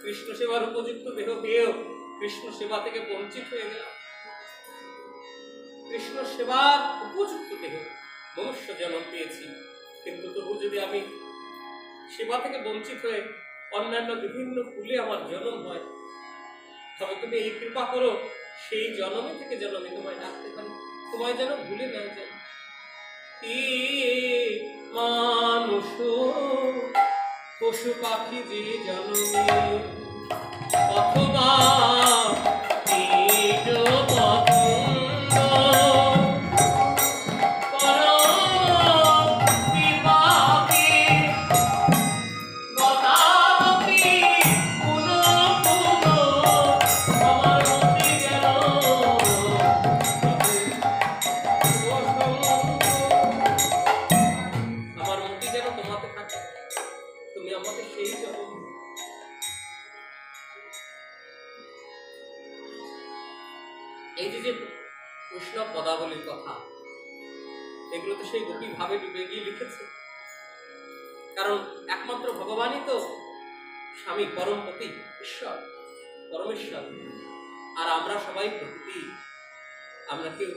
কৃষ্ণ সেবার উপযুক্ত দেহ পেয়েও কৃষ্ণ সেবা থেকে বঞ্চিত হয়ে গেল কৃষ্ণ সেবার উপযুক্ত দেহ মনুষ্য জন্ম পেয়েছি কিন্তু তবু যদি আমি সেবা থেকে বঞ্চিত হয়ে অন্যান্য বিভিন্ন কুলে আমার জন্ম হয় তবে তুমি এই কৃপা করো সেই জন্মে থেকে জন্মে তোমায় ডাকতে পারি তোমায় যেন ভুলে না যায় মানুষ পশু পাখি যে জন্মে অথবা কথা, এগুলো তো সেই গোপী ভাবে ডুবে গিয়ে লিখেছে। কারণ একমাত্র ভগবানই তো স্বামী, পরমপতি, ঈশ্বর, পরমেশ্বর। আর আমরা সবাই প্রকৃতি, আমরা কেউ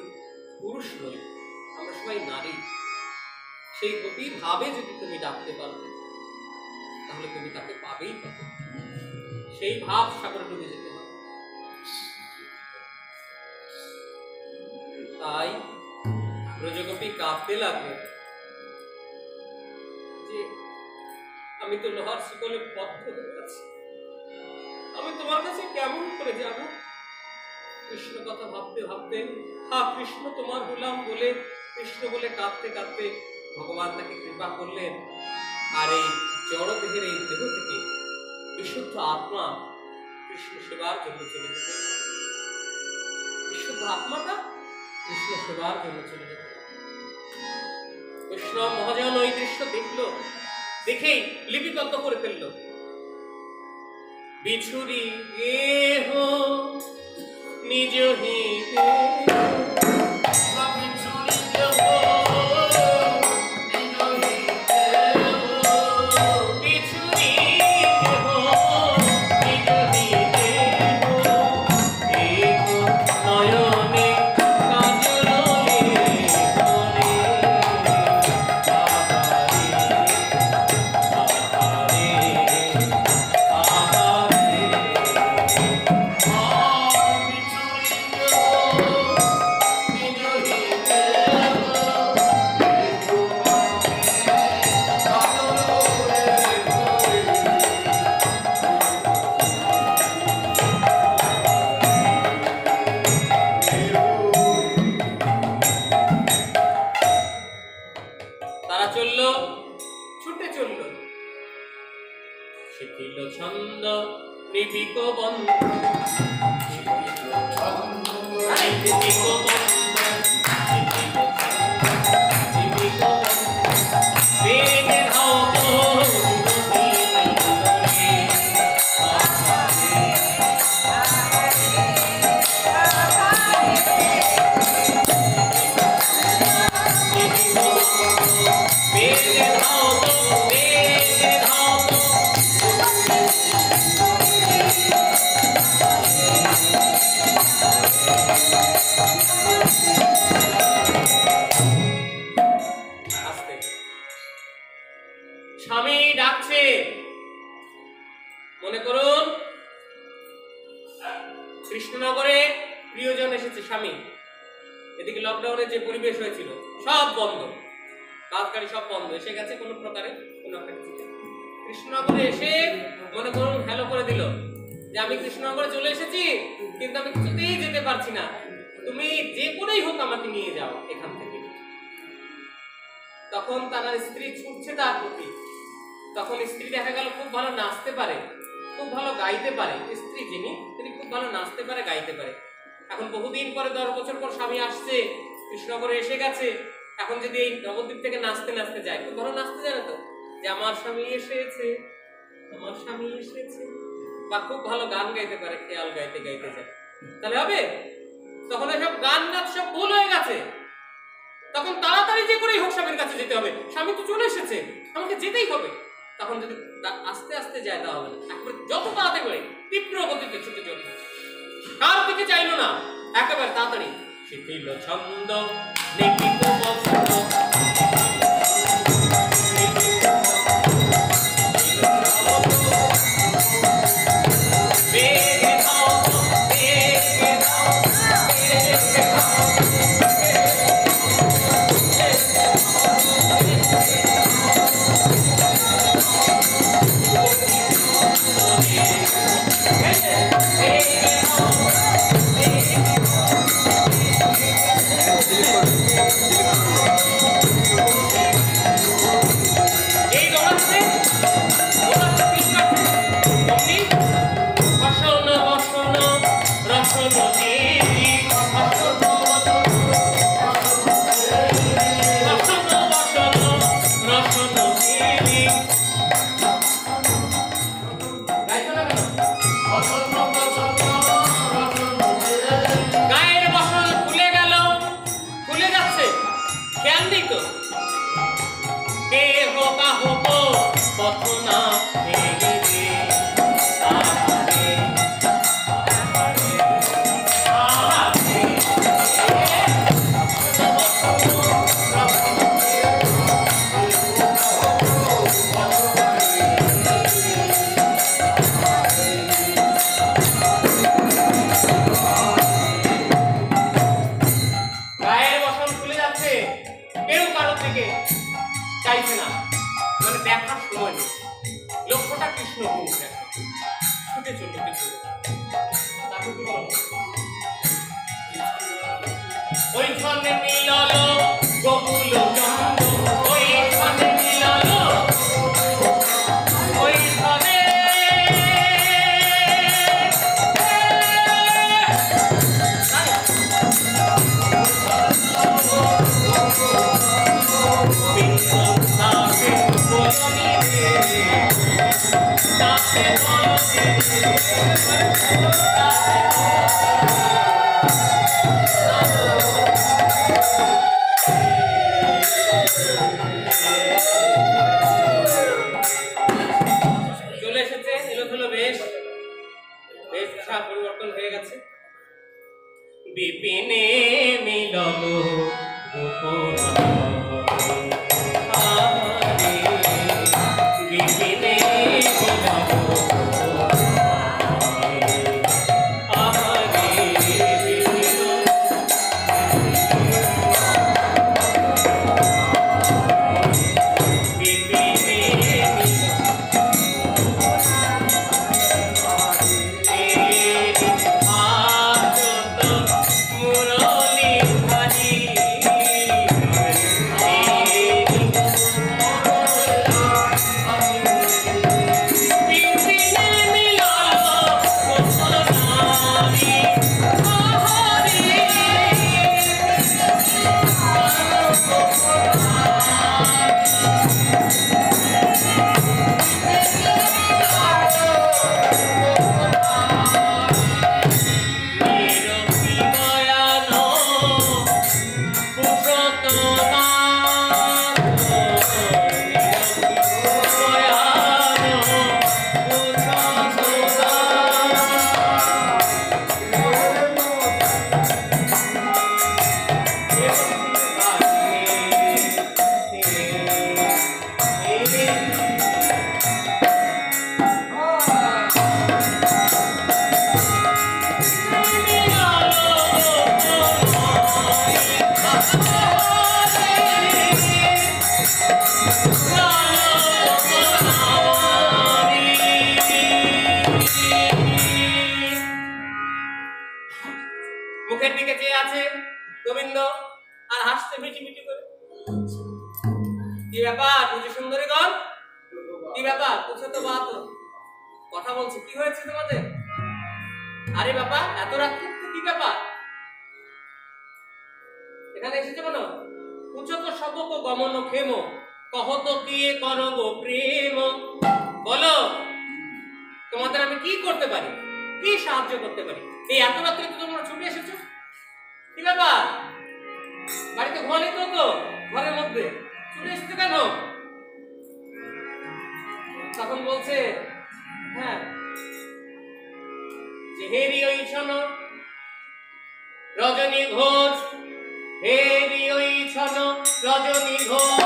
পুরুষ নই, আমরা সবাই নারী। সেই গোপী ভাবে যদি তুমি ডাকতে পারবে তাহলে তুমি তাকে পাবেই পাবে। সেই ভাব সাগরে ডুবে যেতে হবে। তাই ব্রজগোপী কাঁদতে লাগলেন যে আমি তো লোহার শিকলে বদ্ধ হয়ে আছি, আমি তোমার কাছে কেমন করে যাব? কৃষ্ণ কথা ভাবতে ভাবতে, হা কৃষ্ণ তোমার হলাম বলে, কৃষ্ণ বলে কাঁদতে কাঁদতে ভগবান তাকে কৃপা করলেন। আর এই জড় দেহের এই দেহ থেকে বিশুদ্ধ আত্মা কৃষ্ণ সেবার জন্য চলে যেতে, বিশুদ্ধ আত্মাটা কৃষ্ণ সেবার জন্য চলে যেতে। বৈষ্ণব মহাজন ওই দৃশ্য দেখলো, দেখেই লিপিবদ্ধ করে ফেললো। বিছুরি এহ নিজ হিতে কৃষ্ণনগরে প্রিয়জন এসেছে স্বামী, এদিকে লকডাউনের যে পরিবেশ হয়েছিল সব বন্ধ, কাজ গাড়ি সব বন্ধ, এসে গেছে কোনো প্রকারে কোনো একটা কিছুতে। কৃষ্ণনগরে এসে মনে করুন হ্যালো করে দিল যে আমি কৃষ্ণনগরে চলে এসেছি, কিন্তু আমি কিছুতেই যেতে পারছি না, তুমি যে করেই হোক আমাকে নিয়ে যাও এখান থেকে। তখন তার স্ত্রী ছুটছে তার প্রতি। তখন স্ত্রী দেখা গেল খুব ভালো নাচতে পারে, খুব ভালো গাইতে পারে। স্ত্রী যিনি তিনি খুব ভালো নাচতে পারে, গাইতে পারে। এখন বহুদিন পরে 10 বছর পর স্বামী আসছে, কৃষ্ণনগরে এসে গেছে। এখন যদি এই নবদ্বীপ থেকে নাচতে নাচতে যায়, খুব ভালো নাচতে জানে তো, যে আমার স্বামী এসেছে, আমার স্বামী এসেছে, বা খুব ভালো গান গাইতে পারে, খেয়াল গাইতে গাইতে যায়, তাহলে হবে? তখন এসব গান নাচ সব ভুল হয়ে গেছে। তখন তাড়াতাড়ি যে করেই হোক স্বামীর কাছে যেতে হবে, স্বামী তো চলে এসেছে, আমাকে যেতেই হবে। তখন যদি আস্তে আস্তে যায় তা হবে না, একবারে যত তাড়াতাড়ি করে তীব্র গতিতে ছুটে চলে, কার দিকে চাইলো না, একেবারে তাড়াতাড়ি। শিথিল ছন্দ নিপিত বস্ত্র পথনা হেরি রে আহারে আহারে আহারে গায়ের বসন খুলে যাচ্ছে, কেউ কারোর দিকে চাইছে না, মানে দেখার সময় নেই। লক্ষ্যটা কৃষ্ণ মুখে ছুটে চলল কিছু। তারপর কি বলো? ওই ছন্দে মিলল গোকুল চন্দ্র, ওই ছন্দে মিলল ওই ছন্দে চলে এসেছে এলোথেলো বেশ, বেশভূষা পরিবর্তন হয়ে গেছে। বিপিনে মিলল গোকুল আহারে, বিপিনে মিলল আহারে বিপিনে মুখের দিকে চেয়ে আছে গোবিন্দ আর হাসছে মিটি মিটি করে। কি ব্যাপার বুঝি সুন্দরীগণ, কি ব্যাপার? বুঝছো তো বাত কথা বলছি, কি হয়েছে তোমাদের? আরে বাবা এত রাত্রি কি ব্যাপার এখানে এসেছো কেন? বুঝছো তো সবক গমন ক্ষেম, কহত কি করো গো প্রেম। বলো তোমাদের আমি কি করতে পারি, কি সাহায্য করতে পারি? এই এত রাত্রে তো তোমরা ছুটে এসেছো, কি ব্যাপার? বাড়িতে ঘুমালি তো ঘরের মধ্যে ছুটে এসেছো কেন? তখন বলছে হ্যাঁ যে হেরি ওই ছন রজনী ঘোষ, হেরি ওই ছন রজনী ঘোষ,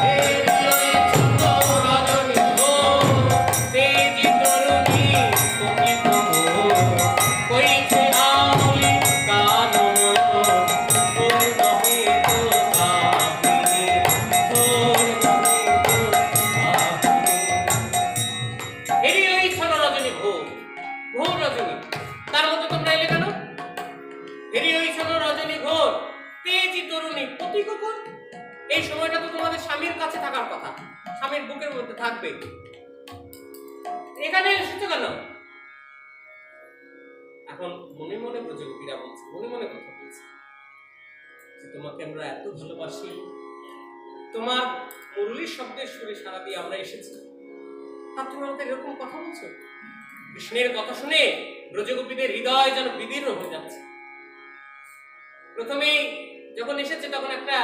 হেরি ওই ছন রজনী ঘোষ, তেজি তরুণী পতিত কইছে আউলি কানন, তোর নহে তো কাহিনী, তোর নহে তো কাহিনী। হেরি ওই ছন রজনী ঘোষ, ঘোর রজনী, তার মধ্যে তোমরা এলে কেন? হেরি ওই ছন রজনী ঘোর, তেজি তরুণী পতি কখন? এই সময়টা তো তোমাদের স্বামীর কাছে থাকার কথা, স্বামীর বুকের মধ্যে থাকবে, এখানে এসেছো কেন? এখন মনে মনে ব্রজগোপীরা বলছে, মনে মনে কথা বলছে যে তোমাকে আমরা এত ভালোবাসি, তোমার মুরলীর শব্দের সুরে সারা দিয়ে আমরা এসেছি, আর তুমি আমাকে এরকম কথা বলছো? কৃষ্ণের কথা শুনে ব্রজগোপীদের হৃদয় যেন বিদীর্ণ হয়ে যাচ্ছে। প্রথমে যখন এসেছে তখন একটা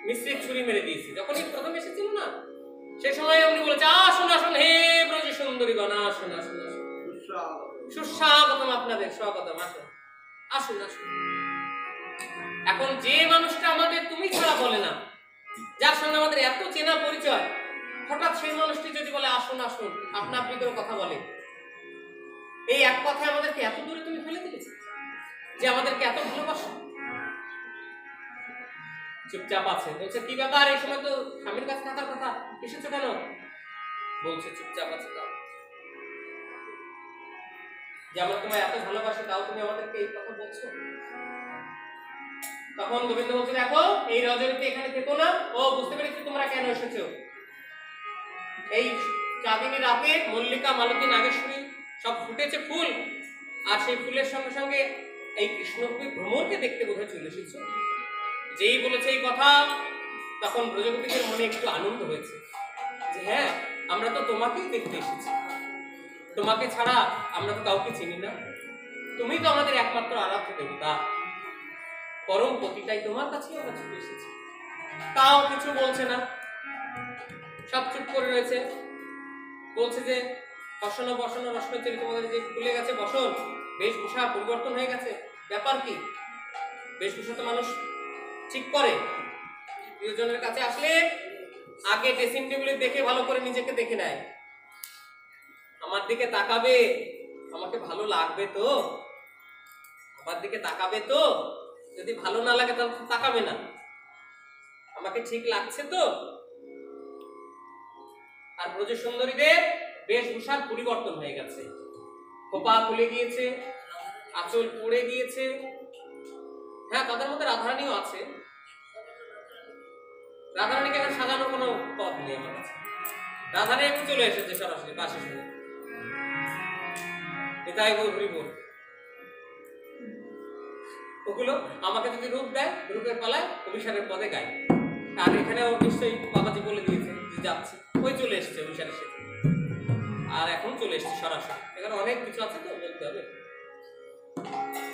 মিশ্রিক ছুরি মেরে দিয়েছি, যখনই প্রথম এসেছিল না সে সময় উনি বলেছে, আসুন আসুন হে ব্রজ সুন্দরীগণ, আসুন আসুন আসুন, সুস্বাগতম আপনাদের, স্বাগতম, আসুন আসুন আসুন। এখন যে মানুষটা আমাদের তুমি ছাড়া বলে না, যার সঙ্গে আমাদের এত চেনা পরিচয়, হঠাৎ সেই মানুষটি যদি বলে আসুন আসুন, আপনা আপনি করে কথা বলে, এই এক কথায় আমাদেরকে এত দূরে তুমি ফেলে দিলে যে আমাদেরকে এত ভালোবাসো। চুপচাপ আছে, বলছে কি ব্যাপার, এই সময় তো স্বামীর কাছে থাকার কথা, এসেছো কেন? বলছে চুপচাপ আছে, তাও যে আমরা তোমায় এত ভালোবাসি, তাও তুমি আমাদেরকে এই কথা বলছো। তখন গোবিন্দ বলছে, দেখো এই রজনীতে এখানে থেকো না, ও বুঝতে পেরেছি তোমরা কেন এসেছো। এই চাঁদিনী রাতে মল্লিকা মালতী নাগেশ্বরী সব ফুটেছে ফুল, আর সেই ফুলের সঙ্গে সঙ্গে এই কৃষ্ণকে ভ্রমরকে দেখতে বোধহয় চলে এসেছো। যেই বলেছে এই কথা, তখন ব্রজগোপীদের মনে একটু আনন্দ হয়েছে যে হ্যাঁ, আমরা তো তোমাকেই দেখতে এসেছি, তোমাকে ছাড়া আমরা তো কাউকে চিনি না, তুমি তো আমাদের একমাত্র আরাধ্য দেবতা, পরম পতিতাই তোমার কাছেই আমরা ছুটে এসেছি। তাও কিছু বলছে না, সব চুপ করে রয়েছে। বলছে যে বসন বসন রসন চলে, তোমাদের যে খুলে গেছে বসন, বেশভূষা পরিবর্তন হয়ে গেছে, ব্যাপার কি? বেশভূষা তো মানুষ ঠিক করে, প্রিয়জনের কাছে আসলে আগে ড্রেসিং টেবিলে দেখে ভালো করে নিজেকে দেখে নেয়, আমার দিকে তাকাবে, আমাকে ভালো লাগবে তো, আমার দিকে তাকাবে তো, যদি ভালো না লাগে তাহলে তাকাবে না, আমাকে ঠিক লাগছে তো। আর ব্রজ সুন্দরীদের বেশভূষার পরিবর্তন হয়ে গেছে, খোপা খুলে গিয়েছে, আঁচল পড়ে গিয়েছে। হ্যাঁ, তাদের মধ্যে রাধারানীও আছে, রাধারানীকে এখন সাজানোর কোনো পথ নেই আমার কাছে, রাধারানী একটু চলে এসেছে সরাসরি পাশে শুনে, এটাই হরি বল। ওগুলো আমাকে যদি রূপ দেয়, রূপের পালায় অভিশাপের পদে গায়। আর এখানেও নিশ্চয়ই বাবাজি বলে দিয়েছে যে যাচ্ছে, ওই চলে এসছে অভিশাপের সাথে, আর এখন চলে এসছে সরাসরি। এখানে অনেক কিছু আছে তো বলতে হবে,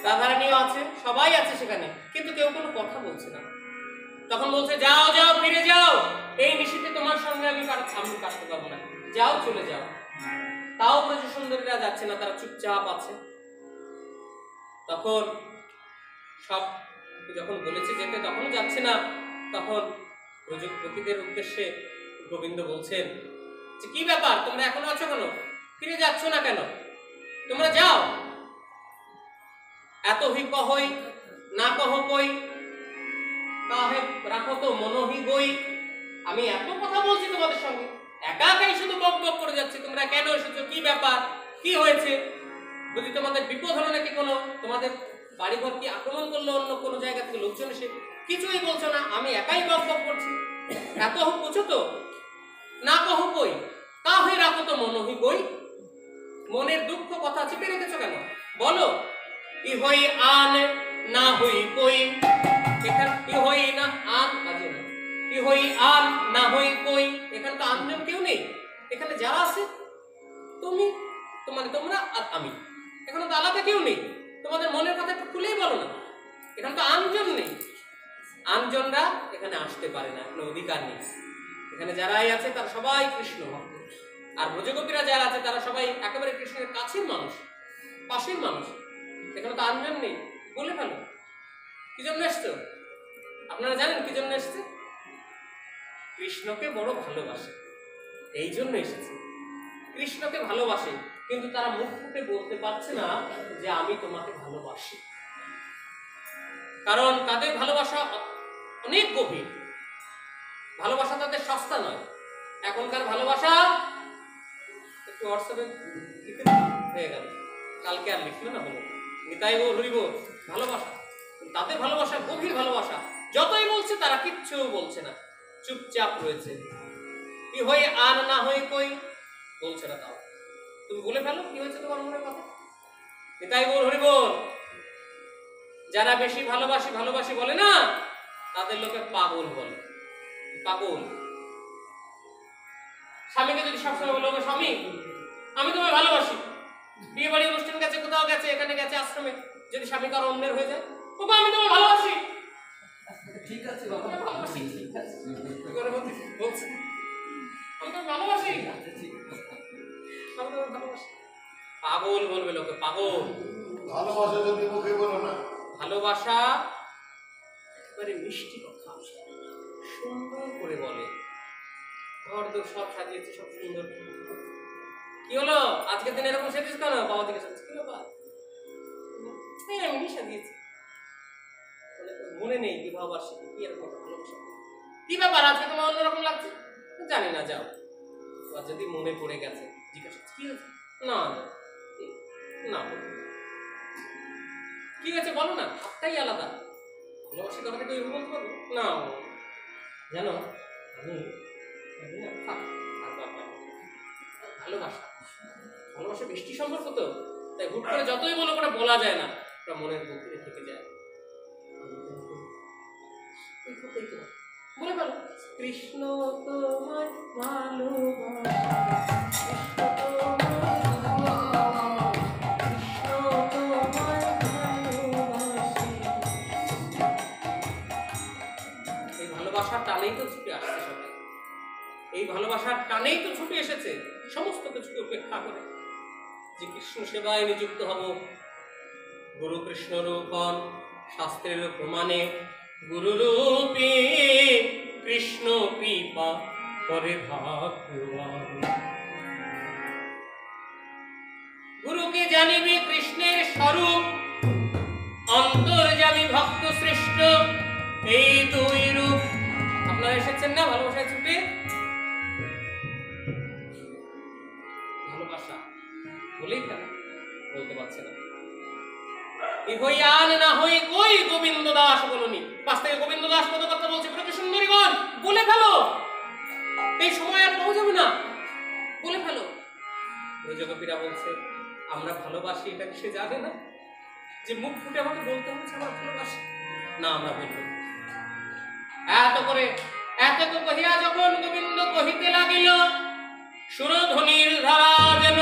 রাধারানীও আছে, সবাই আছে সেখানে, কিন্তু কেউ কোনো কথা বলছে না। তখন বলছে, যাও যাও, ফিরে যাও, এই নিশীথে তোমার সঙ্গে আমি কাটতে পারবো না, যাও চলে যাও। তাও ব্রজ সুন্দরীরা যাচ্ছে না, তারা চুপচাপ আছে। তখন সব যখন বলেছে যেতে, তখনও যাচ্ছে না। তখন ব্রজপতিদের উদ্দেশ্যে গোবিন্দ বলছেন যে কি ব্যাপার, তোমরা এখনো আছো কেন, ফিরে যাচ্ছ না কেন, তোমরা যাও। এত হি কহই না কহ কই, কাহে রাখো তো মনোহি গই। আমি এত কথা বলছি তোমাদের সঙ্গে, একা একাই শুধু বক বক করে যাচ্ছি, তোমরা কেন এসেছো, কি ব্যাপার, কি হয়েছে, যদি তোমাদের বিপদ হলো নাকি, কোনো তোমাদের বাড়িঘর কি আক্রমণ করলো অন্য কোনো জায়গা থেকে লোকজন এসে, কিছুই বলছো না, আমি একাই বক বক করছি। এত হোক বুঝো তো, না কহ কই, কাহে রাখো তো মনোহি গই। মনের দুঃখ কথা চেপে রেখেছো কেন, বলো। ই হই আন না হই কই, এখানে ই হই না আন বাজে না, ই হই আন না হই কই, এখানে তো আনজন কেউ নেই, এখানে যারা আছে তুমি, তোমরা আর আমি, এখানে তো আলাদা কেউ নেই, তোমাদের মনের কথা একটু খুলেই বলো না, এখানে তো আনজন নেই, আনজনরা এখানে আসতে পারে না, কোনো অধিকার নেই, এখানে যারাই আছে তারা সবাই কৃষ্ণ ভক্ত, আর ব্রজগোপীরা যারা আছে তারা সবাই একেবারে কৃষ্ণের কাছের মানুষ, পাশের মানুষ, এখানে তো আনজন নেই, বলে ফেলো কি জন্য এসছো। আপনারা জানেন কি জন্য এসছে? কৃষ্ণকে বড় ভালোবাসে, এই জন্য এসেছে। কৃষ্ণকে ভালোবাসে, কিন্তু তারা মুখ ফুটে বলতে পারছে না যে আমি তোমাকে ভালোবাসি, কারণ তাদের ভালোবাসা অনেক গভীর, ভালোবাসা তাদের সস্তা নয়। এখনকার ভালোবাসা একটু হোয়াটসঅ্যাপে লিখে হয়ে গেল, কালকে আর লিখলো না, হলো নিতাই গো হরিব, ভালোবাসা তাদের ভালোবাসা গভীর ভালোবাসা, যতই বলছে তারা কিচ্ছু বলছে না, চুপচাপ রয়েছে। কি হই আর না হই কই, বলছে না, তাও তুমি বলে ফেলো কি হয়েছে তোমার মনের কথা। নিতাই গো হরিব। যারা বেশি ভালোবাসি ভালোবাসি বলে না, তাদের লোকে পাগল বলে, পাগল। স্বামীকে যদি সবসময় বলো, স্বামী আমি তোমায় ভালোবাসি, বিয়ে বাড়ি অনুষ্ঠান গেছে, কোথাও গেছে, এখানে গেছে আশ্রমে, যদি স্বামী কারো অন্যের হয়ে যায়, বাবা আমি তোমায় ভালোবাসি, ঠিক আছে বাবা ভালোবাসি, ঠিক আছে বলছে আমি তো ভালোবাসেই না। পাগল বলবে লোকে, পাগল। ভালোবাসা যদি মুখে বলো না, ভালোবাসা একেবারে মিষ্টি কথা, সুন্দর করে বলে। ঘর দোর সব সাজিয়েছে, সব সুন্দর। কি হলো আজকের দিনে এরকম সেজেছিস কেন? বাবা দিকে সাজিয়েছে, কি ব্যাপার? এমনি সাজিয়েছি। মনে নেই বিবাহ বার্ষিকী, কি এরকম ভালোবাসা, কি ব্যাপার আজকে তোমার অন্যরকম লাগছে? জানি না, যাও। আর যদি মনে পড়ে গেছে জিজ্ঞাসা কি হয়েছে? না না, কি হয়েছে বলো না, হাতটাই আলাদা। ভালোবাসি কথাটা কেউ বলতে পারবো না? জানো আমি ভালোবাসা, ভালোবাসা বৃষ্টি সম্পর্ক তো, তাই হুট করে যতই বলো ওটা বলা যায় না, ওটা মনের গভীরে থেকে যায়। বলে বলো, কৃষ্ণ তোমায় ভালোবাসি, এই ভালোবাসার টানেই তো ছুটে আসছে সবাই, এই ভালোবাসার টানেই তো ছুটে এসেছে সমস্ত কিছুকে উপেক্ষা করে যে কৃষ্ণ সেবায় নিযুক্ত হব। গুরু কৃষ্ণ রূপন শাস্ত্রের প্রমাণে গুরুরূপে কৃষ্ণ কৃপা করে ভাগ্যবান। গুরুকে জানিবে কৃষ্ণের স্বরূপ, অন্তর্যামী ভক্ত শ্রেষ্ঠ, এই দুই রূপ। আপনারা এসেছেন না ভালোবাসায় ছুটে? ভালোবাসা বলেই ফেলে, বলতে পারছে না। ইহয়ান না হই কই গোবিন্দ দাস বলনি, পাশ থেকে গোবিন্দ দাস কত কথা বলছে, ব্রজ সুন্দরীগণ বলে ফেলো, এই সময় আর পাওয়া যাবে না, বলে ফেলো। ব্রজগোপীরা বলছে আমরা ভালোবাসি, এটা কি সে জানে না যে মুখ ফুটে আমাকে বলতে হচ্ছে আমার ভালোবাসি? না, আমরা বলবো। এত করে এত কহিয়া যখন গোবিন্দ কহিতে লাগিল, সুরধ্বনির ধারা যেন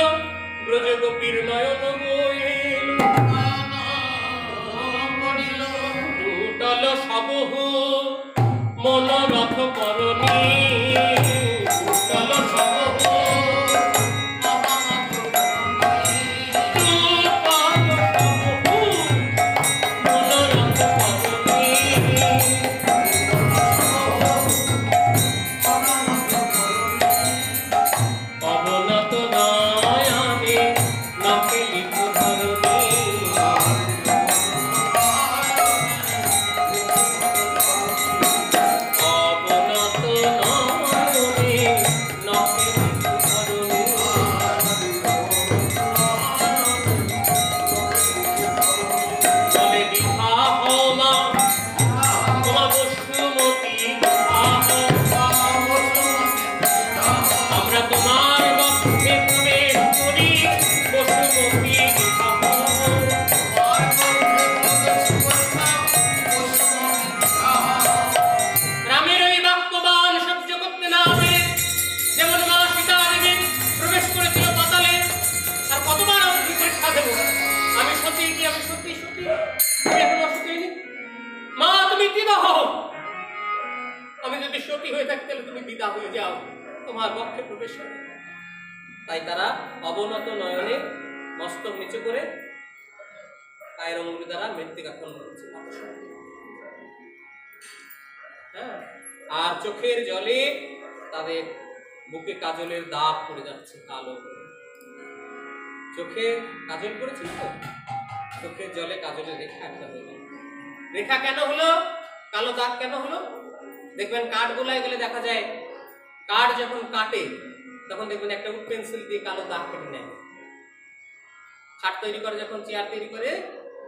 ব্রজগোপীর নয়ন বহিল, টুটল সবহু মনোরথ করণী, টুটল সবহু তাই তারা অবনত নয়নে মস্তক নিচু করে পায়ের অঙ্গুলি দ্বারা মৃত্তিকা খনন করছে, আর চোখের জলে তাদের বুকে কাজলের দাগ পড়ে যাচ্ছে কালো। চোখে কাজল পড়েছিল তো, চোখের জলে কাজলের রেখা একটা হয়ে গেল। রেখা কেন হলো? কালো দাগ কেন হলো? দেখবেন কাঠ গোলায় গেলে দেখা যায়, কাঠ যখন কাটে তখন দেখবেন একটা পেন্সিল দিয়ে কালো দাগ কেটে নেয়। খাট তৈরি করে, যখন চেয়ার তৈরি করে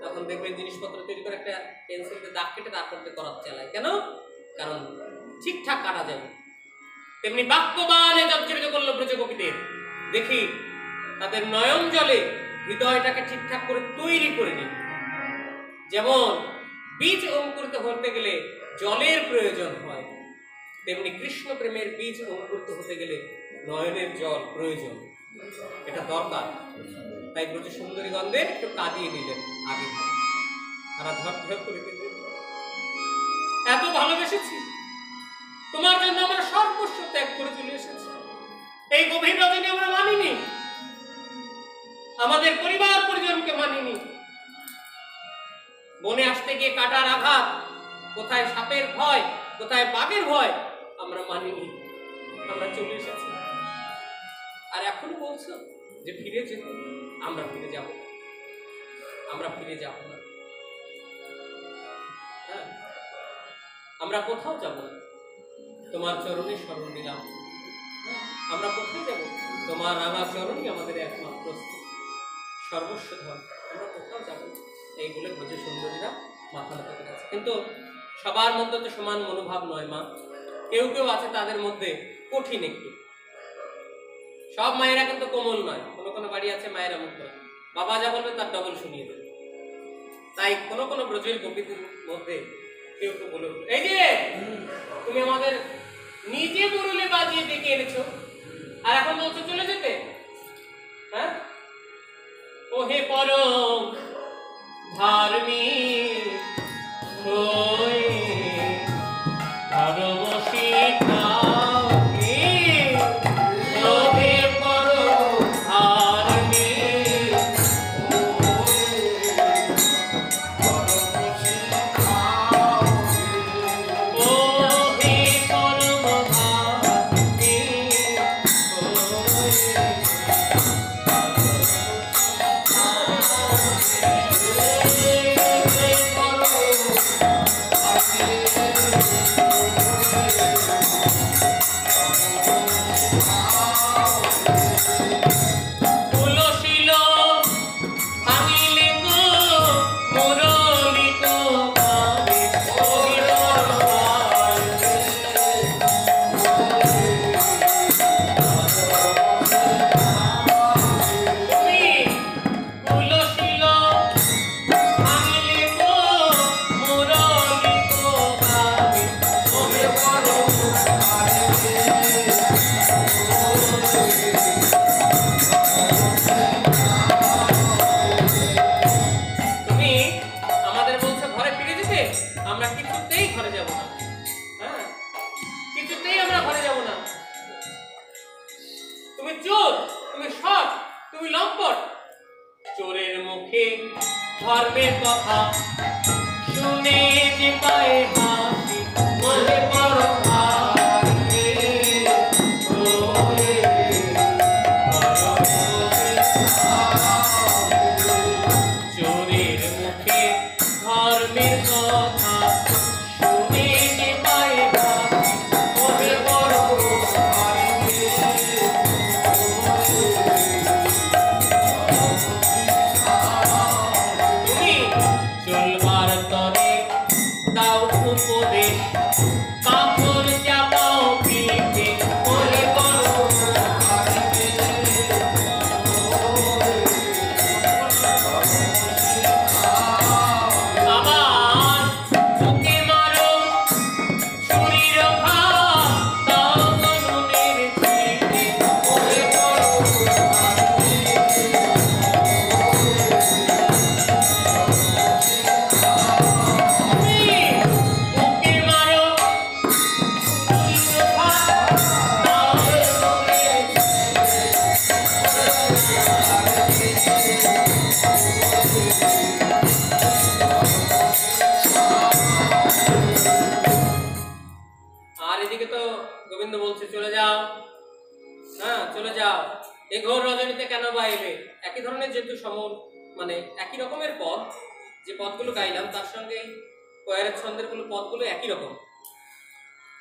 তখন দেখবেন জিনিসপত্র তৈরি করে একটা পেন্সিল দিয়ে দাগ কেটে তারপর করার চালায়। কেন? কারণ ঠিকঠাক কাটা যাবে। তেমনি বাক্যবাণে জর্জরিত করলো ব্রজগোপীদের। দেখি তাদের নয়ন জলে হৃদয়টাকে ঠিকঠাক করে তৈরি করে নিন। যেমন বীজ অঙ্কুরিত হতে গেলে জলের প্রয়োজন হয়, তেমনি কৃষ্ণ প্রেমের বীজ অঙ্কুরিত হতে গেলে নয়নের জল প্রয়োজন, এটা দরকার। তাই ব্রজ সুন্দরী গন্ধে একটু কাঁদিয়ে নিলেন আগে, তারা ঝরঝর করে দিলেন, এত ভালোবেসেছি, তোমার জন্য আমরা সর্বস্ব ত্যাগ করে চলে এসেছি, এই গভীর রজনী আমরা মানিনি, আমাদের পরিবার পরিজনকে মানিনি। বনে আসতে গিয়ে কাটার আঘাত, কোথায় সাপের ভয়, কোথায় বাঘের ভয় আমরা মানিনি, আমরা চলে এসেছি। আর এখনো বলছো যে ফিরে যেতে, আমরা ফিরে যাব, আমরা ফিরে যাব না। হ্যাঁ, আমরা কোথাও যাব না, তোমার চরণে শরণ নিলাম। আমরা কোথায় যাব? তোমার রাঙা চরণই আমাদের একমাত্র সর্বস্ব ধন, আমরা কোথাও যাব না। এইগুলো ব্রজ সুন্দরীরা মাথা নত করে আছে। কিন্তু সবার মধ্যে তো সমান মনোভাব নয় মা, কেউ কেউ আছে তাদের মধ্যে কঠিন একটু। সব মায়েরা কিন্তু কোমল নয়, কোনো কোনো বাড়ি আছে মায়েরা মুক্ত, বাবা যা বলবে তার ডবল শুনিয়ে দেবে। তাই কোনো কোনো ব্রজের গোপীদের মধ্যে কেউ কেউ বলে উঠবে, এই যে তুমি আমাদের নিজে বরুলে বাজিয়ে ডেকে এনেছো, আর এখন বলছো চলে যেতে। হ্যাঁ, ওহে পরম ধার্মিক হয়ে ধর্ম শিখাও হে, ওহে পরম ধার্মিক ওহে পরম চোরের মুখে ধর্মের কথা শুনে যে পায়ে হাসি, বলে বড় ভাগ্যে ওরে চোরের মুখে ধর্মের কথা শুনে যে পায়ে হাসি, বলে বড় চলবার তরে দাও উপদেশ, কাপড় চাপাও পিঠে, বলে বড় আবার বুকে মারো শরীর ভাব, দাও মনের ছিটে, বলে বড় গোবিন্দ বলছে চলে যাও, হ্যাঁ চলে যাও, এই ঘোর রজনীতে কেন বা এলে? একই ধরনের যেহেতু মানে একই রকমের পদ, যে পদগুলো গাইলাম তার সঙ্গে কয়ের ছন্দের পদগুলো একই রকম,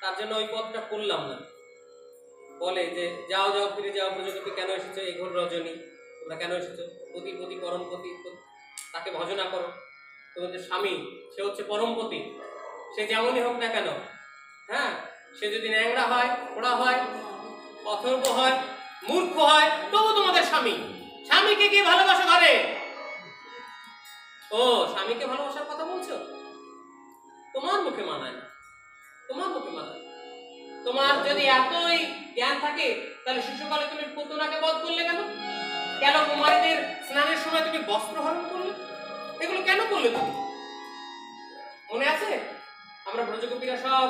তার জন্য ওই পদটা করলাম না। বলে যে যাও যাও ফিরে যাও ব্রজগোপী, কেন এসেছো এই ঘোর রজনী, তোমরা কেন এসেছো? পতি পতি পরমপতি, তাকে ভজনা করো। তোমাদের স্বামী সে হচ্ছে পরমপতি, সে যেমনই হোক না কেন, হ্যাঁ সে যদি ন্যাংরা হয়, পোড়া হয়, অথর্ব হয়, মূর্খ হয়, তবু তোমাদের স্বামী। স্বামীকে কি ভালোবাসা করে? ও স্বামীকে ভালোবাসার কথা বলছো? তোমার মুখে মানায় না, তোমার মুখে মানায়। তোমার যদি এতই জ্ঞান থাকে তাহলে শিশুকালে তুমি পুতনাকে বধ করলে কেন? কেন কুমারীদের স্নানের সময় তুমি বস্ত্র হরণ করলে? এগুলো কেন করলে তুমি? মনে আছে আমরা ব্রজগোপীরা সব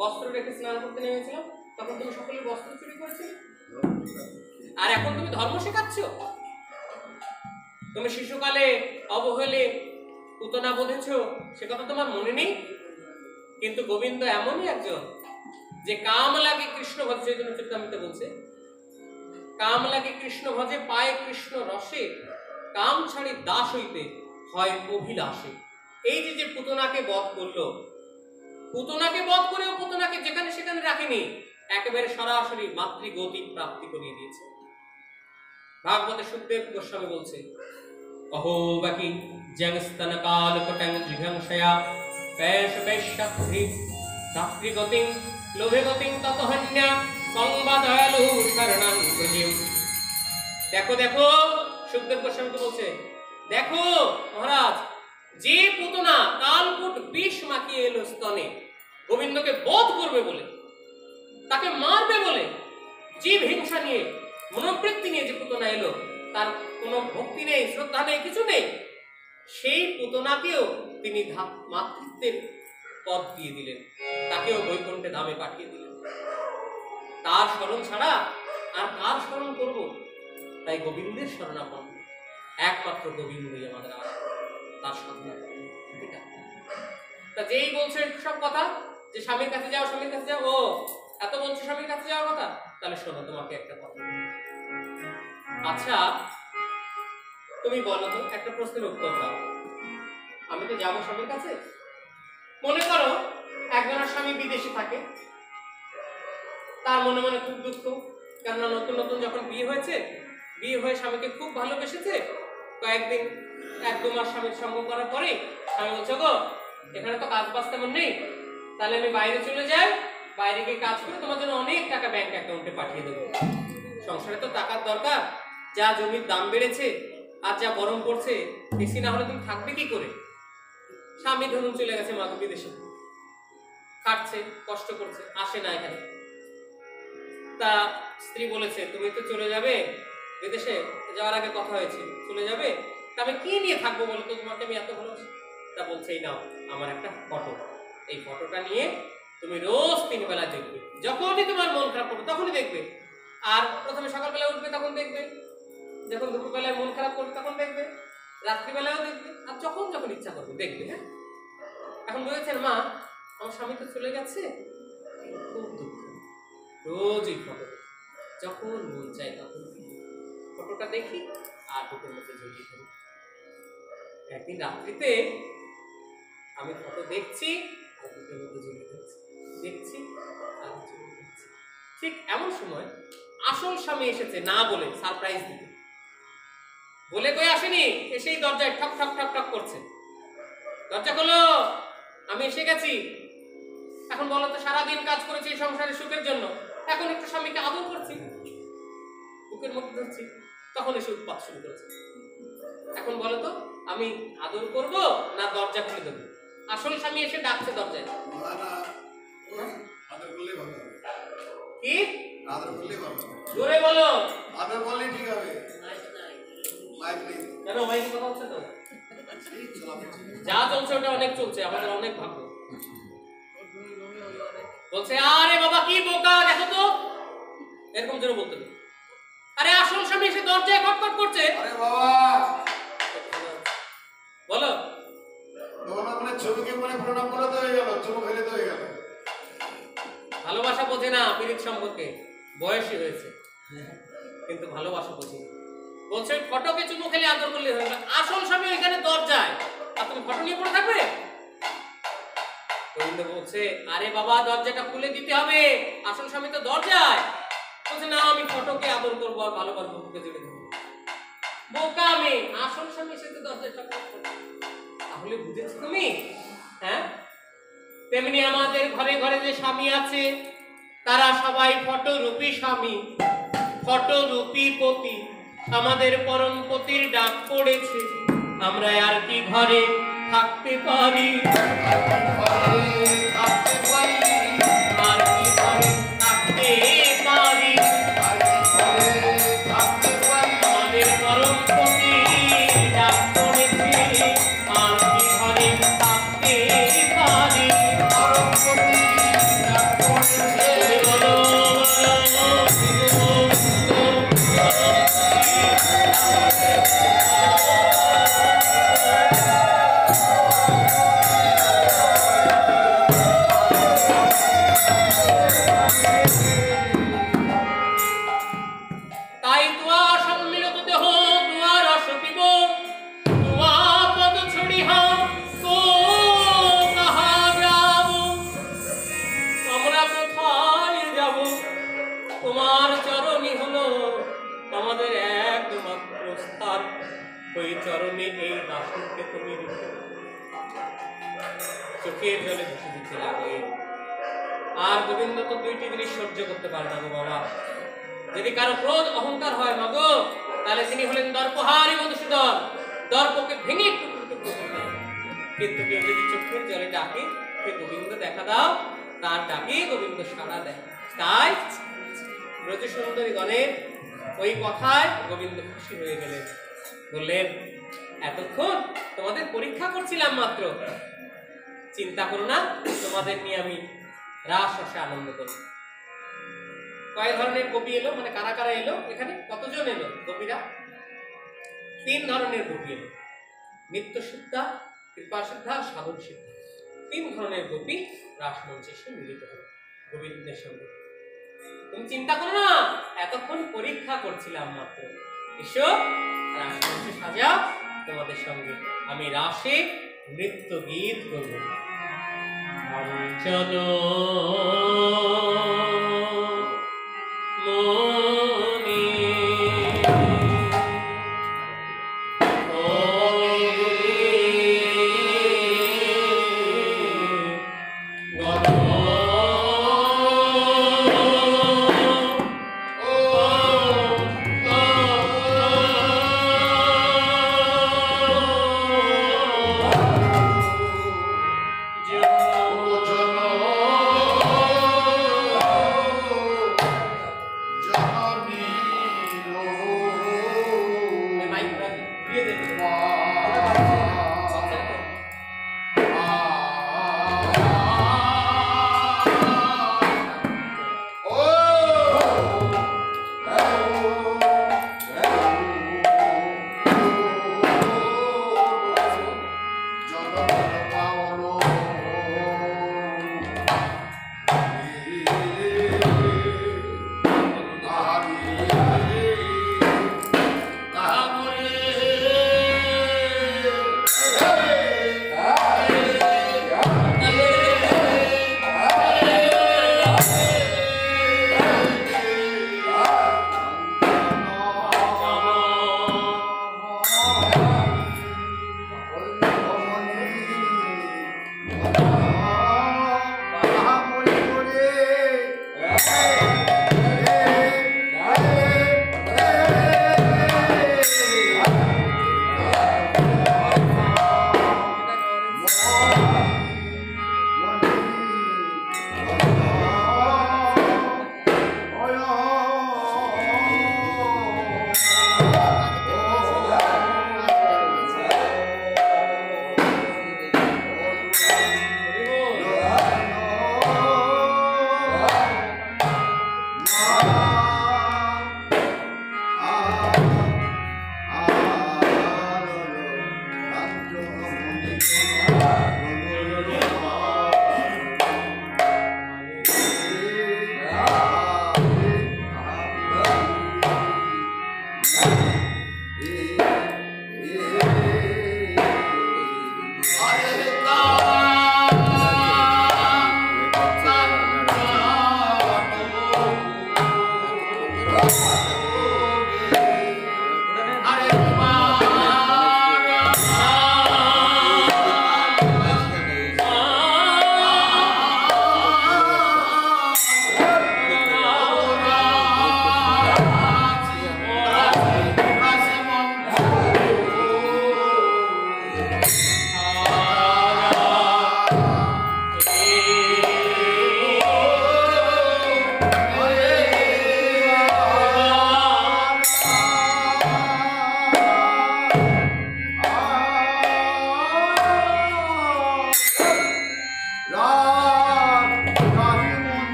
বস্ত্র রেখে স্নান করতে নেমেছিলাম, তখন তুমি সকলের বস্ত্র চুরি করেছিলে। আর এখন তুমি ধর্ম শেখাচ্ছ? তুমি শিশুকালে অবহেলে পুতনা বধেছ, সে কথা তোমার মনে নেই? কিন্তু গোবিন্দ এমনই একজন যে কাম লাগে কৃষ্ণ ভজে, চৈতন্য চরিতামৃতে বলছে, কাম লাগে কৃষ্ণ ভজে, পায় কৃষ্ণ রসে, কাম ছাড়ি দাস হইতে হয় অভিলাষে। এই যে পুতনাকে বধ করলো, পুতনাকে বধ করেও পুতনাকে যেখানে সেখানে রাখেনি, একেবারে সরাসরি মাতৃগতি প্রাপ্তি করিয়ে দিয়েছে। ভাগবতে সুখদেব গোস্বামী বলছে, অহো বাকি জং স্তন কাল কটং জিঘংসয়া পেশ পেশাত্রি ধাত্রি গতিং লোভে গতিং ততহন্যা সংবা দয়ালু শরণং ব্রজিম। দেখো দেখো, সুখদেব গোস্বামী বলছে, দেখো মহারাজ, যে পুতনা কালকুট বিষ মাখিয়ে এলো স্তনে গোবিন্দকে বধ করবে বলে, তাকে মারবে বলে, জীব হিংসা নিয়ে, মনোবৃত্তি নিয়ে যে পুতনা এলো, তার কোনো ভক্তি নেই, শ্রদ্ধা নেই, কিছু নেই, সেই পুতনাকেও তিনি মাতৃত্বের পদ দিয়ে দিলেন, তাকেও বৈকুণ্ঠে ধামে পাঠিয়ে দিলেন। তার স্মরণ ছাড়া আর কার স্মরণ করব? তাই গোবিন্দের শরণাপন্ন, একমাত্র গোবিন্দই আমাদের তার সাধনা। তা যেই বলছে সব কথা যে স্বামীর কাছে যাও, স্বামীর কাছে যাও, ও এত বলছো স্বামীর কাছে যাওয়ার কথা, তাহলে শোনো তোমাকে একটা কথা। আচ্ছা তুমি বলো তো, একটা প্রশ্নের উত্তর দাও, আমি তো যাবো স্বামীর কাছে। মনে করো একজনের স্বামী বিদেশে থাকে, তার মনে মনে খুব দুঃখ, কেননা নতুন নতুন যখন বিয়ে হয়েছে, বিয়ে হয়ে স্বামীকে খুব ভালোবেসেছে, কয়েকদিন 1-2 মাস স্বামীর সঙ্গ করার পরে স্বামী বলছে, গো এখানে তো কাজ বাজ তেমন নেই, তাহলে আমি বাইরে চলে যাই, বাইরে গিয়ে কাজ করে তোমার জন্য অনেক টাকা ব্যাংক অ্যাকাউন্টে পাঠিয়ে দেবো। সংসারে তো টাকার দরকার, যা জমির দাম বেড়েছে আর যা গরম পড়ছে, এসি না হলে তুমি থাকবে কি করে? স্বামী ধরুন চলে গেছে মাকে বিদেশে, খাটছে, কষ্ট করছে, আসে না এখানে। তা স্ত্রী বলেছে, তুমি তো চলে যাবে বিদেশে, যাওয়ার আগে কথা হয়েছে চলে যাবে, তা আমি কি নিয়ে থাকবো বলো তো, তোমাকে আমি এত ভালোবাসি। তা বলছে, এই নাও আমার একটা ফটো, এই ফটোটা নিয়ে তুমি রোজ 3 বেলা দেখবে, যখনই তোমার মন খারাপ করবে তখনই দেখবে, আর প্রথমে সকালবেলা উঠবে তখন দেখবে, যখন দুপুরবেলায় মন খারাপ করবে তখন দেখবে, রাত্রিবেলাও দেখবে, আর যখন যখন ইচ্ছা করবে দেখবে। হ্যাঁ, এখন বলেছেন, মা আমার স্বামী তো চলে গেছে, খুব দুঃখ, রোজই ফটো দেখি, যখন মন চায় তখন ফটোটা দেখি আর বুকের মধ্যে ঝুলিয়ে ফেলি। একদিন রাত্রিতে আমি ফটো দেখছি আর বুকের মধ্যে ঝুলিয়ে ফেলছি, দেখছি আর ঝুলিয়ে ফেলছি। ঠিক এমন সময় আসল স্বামী এসেছে, না বলে সারপ্রাইজ দিতে, বলে কই আসেনি, এসেই দরজায় ঠক ঠক ঠক ঠক করছে, দরজা খোলো আমি এসে গেছি। এখন বলো তো, সারাদিন কাজ করেছি সংসারের সুখের জন্য, এখন একটু স্বামীকে আদর করছি, বুকের মধ্যে ধরছি, তখন এসে উৎপাত শুরু করেছে। এখন বলো তো, আমি আদর করব না দরজা খুলে দেবো? আসল স্বামী এসে ডাকছে দরজায়, আদর করলেই ভালো হবে। কি আদর করলেই ভালো হবে, জোরে বলো। আদর করলেই ঠিক হবে। মাইক নেই কেন, মাইকে কথা হচ্ছে তো? যা চলছে ওটা অনেক চলছে, আমাদের অনেক ভাগ্য। বলছে, আরে বাবা কি বোকা, দেখো তো, এরকম জোরে বলতে হবে। আরে আসল স্বামী এসে দরজায় খটখট করছে। আরে বাবা, বলো, তোমার মানে ছবিকে মনে প্রণাম করে তো হয়ে গেল, চুমু খেলে তো হয়ে গেল। ভালোবাসা বোঝে না পীড়িত সম্পর্কে, বয়সী হয়েছে কিন্তু ভালোবাসা বোঝে। বলছে ফটোকে চুমু খেলে আদর করলে হয়ে গেল, আসল স্বামী ওইখানে দরজায়, আর তুমি ফটো নিয়ে পড়ে থাকবে? গোবিন্দ বলছে, আরে বাবা দরজাটা খুলে দিতে হবে, আসল স্বামী তো দরজায়। বলছে, না আমি ফটোকে আদর করবো আর ভালোবাসবো, বুকে জড়িয়ে দেবো। বোকা আমি, আসল স্বামী এসে তো দরজায় ঠক ঠক করবে। তাহলে বুঝেছো তুমি? হ্যাঁ, তেমনি আমাদের ঘরে ঘরে যে স্বামী আছে, তারা সবাই ফটোরূপী স্বামী, ফটোরূপী পতি। আমাদের পরম পতির ডাক পড়েছে, আমরা আর কি ঘরে থাকতে পারি, আর কি ঘরে থাকতে পারি, আমাদের পরম পতির ডাক পড়েছে, আর কি ঘরে থাকতে পারি, পরম পতির ডাক পড়েছে। বলো বলো তোমার চরণই হলো আমাদের একমাত্র স্থান। ওই চরণে এই দাসকে তুমি রেখে চোখের জলে ভেসে দিতে লাগলে। আর গোবিন্দ তো দুইটি জিনিস সহ্য করতে পারে না গো বাবা। যদি কারো ক্রোধ অহংকার হয় মাগো, তাহলে তিনি হলেন দর্পহারী মধুসূদন, দর্পকে ভেঙে টুকরো টুকরো করতে। কিন্তু কেউ যদি চোখের জলে ডাকে সে গোবিন্দ দেখা দাও, তার ডাকে গোবিন্দ সাড়া দেয়। তাই ব্রজসুন্দরী গণের ওই কথায় গোবিন্দ খুশি হয়ে গেলেন, বললেন এতক্ষণ তোমাদের পরীক্ষা করছিলাম মাত্র, চিন্তা করো না, তোমাদের নিয়ে আমি রাস রসে আনন্দ করব। কয় ধরনের গোপী এলো, মানে কারা কারা এলো এখানে, কতজন এলো গোপীরা? 3 ধরনের গোপী এলো, নিত্য সিদ্ধা, কৃপা সিদ্ধা, সাধন সিদ্ধা। 3 ধরনের গোপী রাসমঞ্চে এসে মিলিত হলো গোবিন্দের সঙ্গে। তুমি চিন্তা করো না, এতক্ষণ পরীক্ষা করছিলাম মাত্র, এসো রাসমঞ্চে সাজাও, তোমাদের সঙ্গে আমি রাসে নৃত্য গীত করব। কাঞ্চন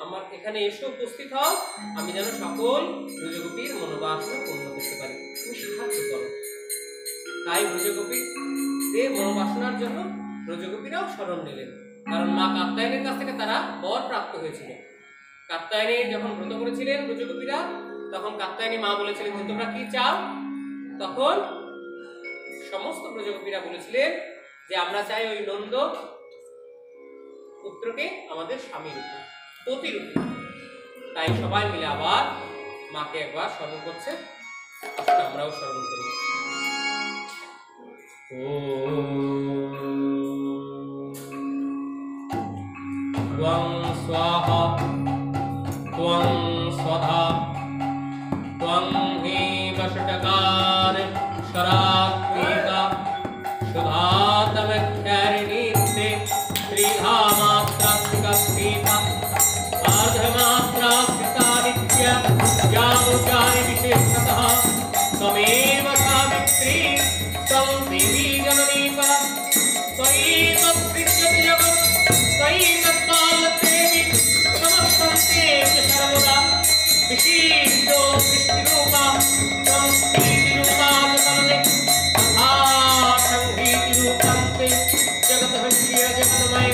আমার এখানে এসে উপস্থিত হও, আমি যেন সকল ব্রজগোপীর মনোবাসনা পূর্ণ করতে পারি, তুমি সাহায্য করো। তাই ব্রজগোপীদের মনোবাসনার জন্য ব্রজগোপীরাও শরণ নিলেন, কারণ মা কাত্যায়নীর কাছ থেকে তারা বর প্রাপ্ত হয়েছিল। কাত্যায়নী যখন ব্রত করেছিলেন ব্রজগোপীরা, তখন কাত্যায়নী মা বলেছিলেন যে তোমরা কি চাও? তখন সমস্ত ব্রজগোপীরা বলেছিলেন যে আমরা চাই ওই নন্দ পুত্রকে আমাদের স্বামী রূপে, পতি রূপে। তাই সবাই মিলে আবার মাকে একবার স্মরণ করছে, আমরাও স্মরণ করি। ত্বং স্বাহা ত্বং স্বধা ত্বং হি বষটকার শরাত্মিকা সুধাতমখ্যারিণীতে ত্রিধা মাত্রাত্মিকা স্থিতা अर्धमात्रास्थिता नित्या यामुचारि विशेषतः त्वमेव सावित्री त्वं देवी जननी परा त्वयि तत्सृज्यते जगत् त्वयि तत्पालयतेऽपि समस्तं ते सर्वदा विशिष्टो सृष्टिरूपा त्वं स्थितिरूपा ततले तथा संहीतिरूपं ते जगतः जगन्मय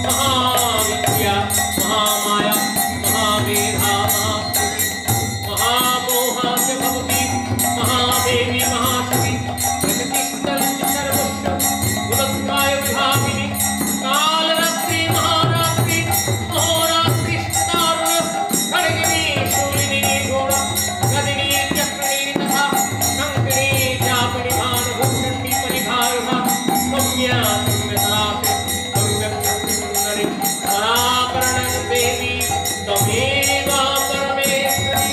महाविद्या महामाया महामेधा महामोहा च भवति महादेवी महाशक्ति प्रतिष्ठितं च सर्वस्य गुणत्वाय विभागिनी कालरात्रि महारात्रि अहोरात्रि दारुण खड्गिनी शूलिनी घोर गदिनी चक्रिणी तथा शङ्किनी चापणी भानुभूषणी परिभारुहा सौम्या सौम्यतापे सौम्यशक्ति सुन्दरी पराकरण देवी त्वमेव परमेश्वरी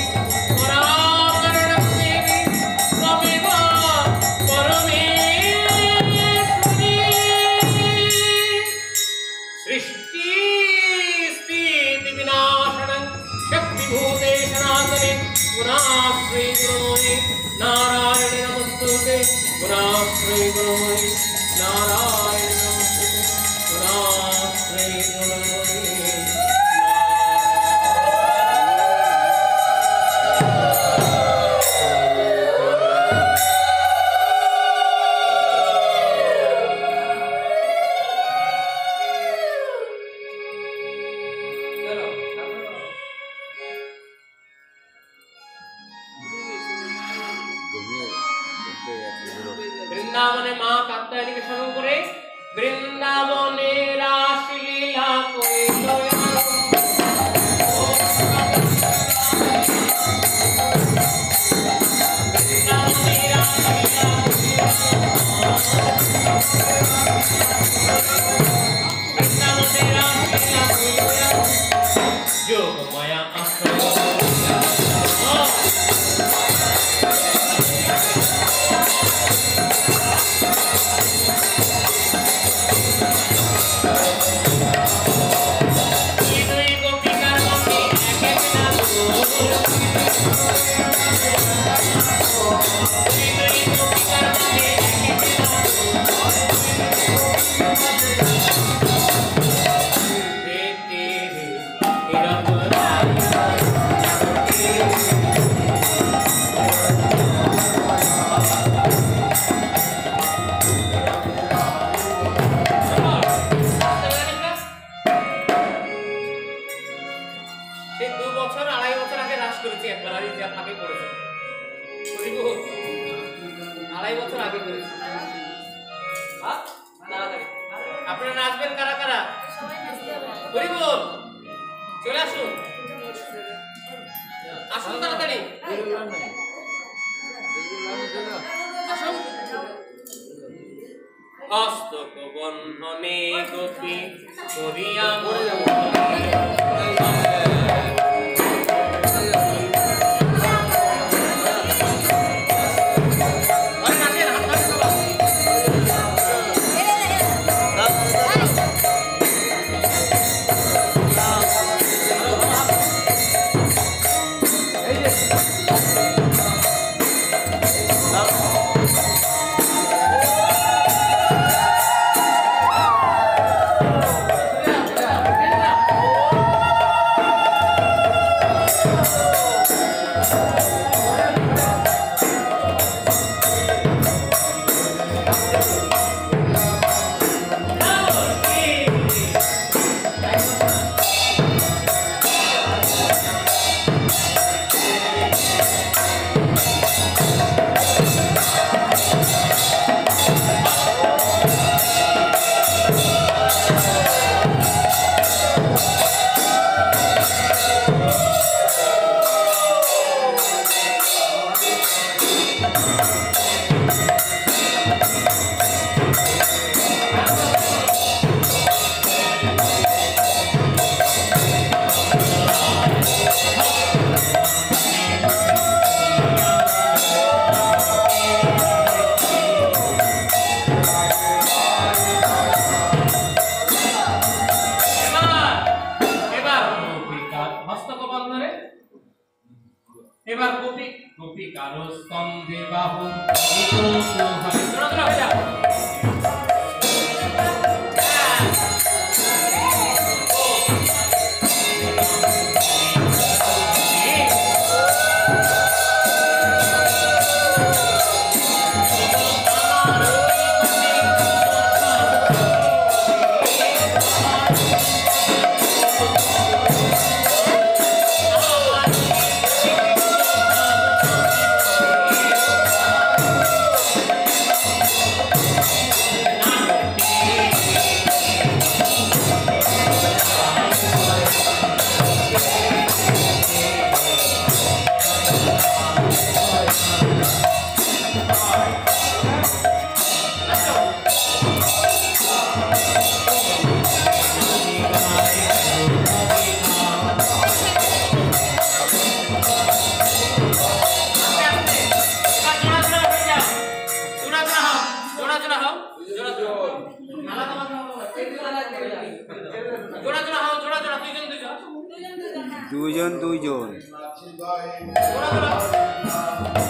पराकरण देवी त्वमेव परमेश्वरी सृष्टि स्थिति विनाशनं शक्तिभूते सनातने गुणाश्रय गुरोये नारायण नमस्तुते गुणाश्रय गुरोये नारायण नमस्तुते गुणाश्रय गुरोये বৃন্দাবনে মা কাত্যায়নীকে স্মরণ করে বৃন্দাবনে রাসলীলা করিল যোগমায়া আশ্রয় আপনারা নাচবেন কারা কারা? হরি বল, চলে আসুন, আসুন তাড়াতাড়ি আসুন। হস্তক বন্ধনে গোপী করিয়া এবার কপি কপি কারো স্তম্ভে বাহু বিকল্প হয় জোড়া জোড়া হয়ে যাও দুইজন জোড়া জোড়া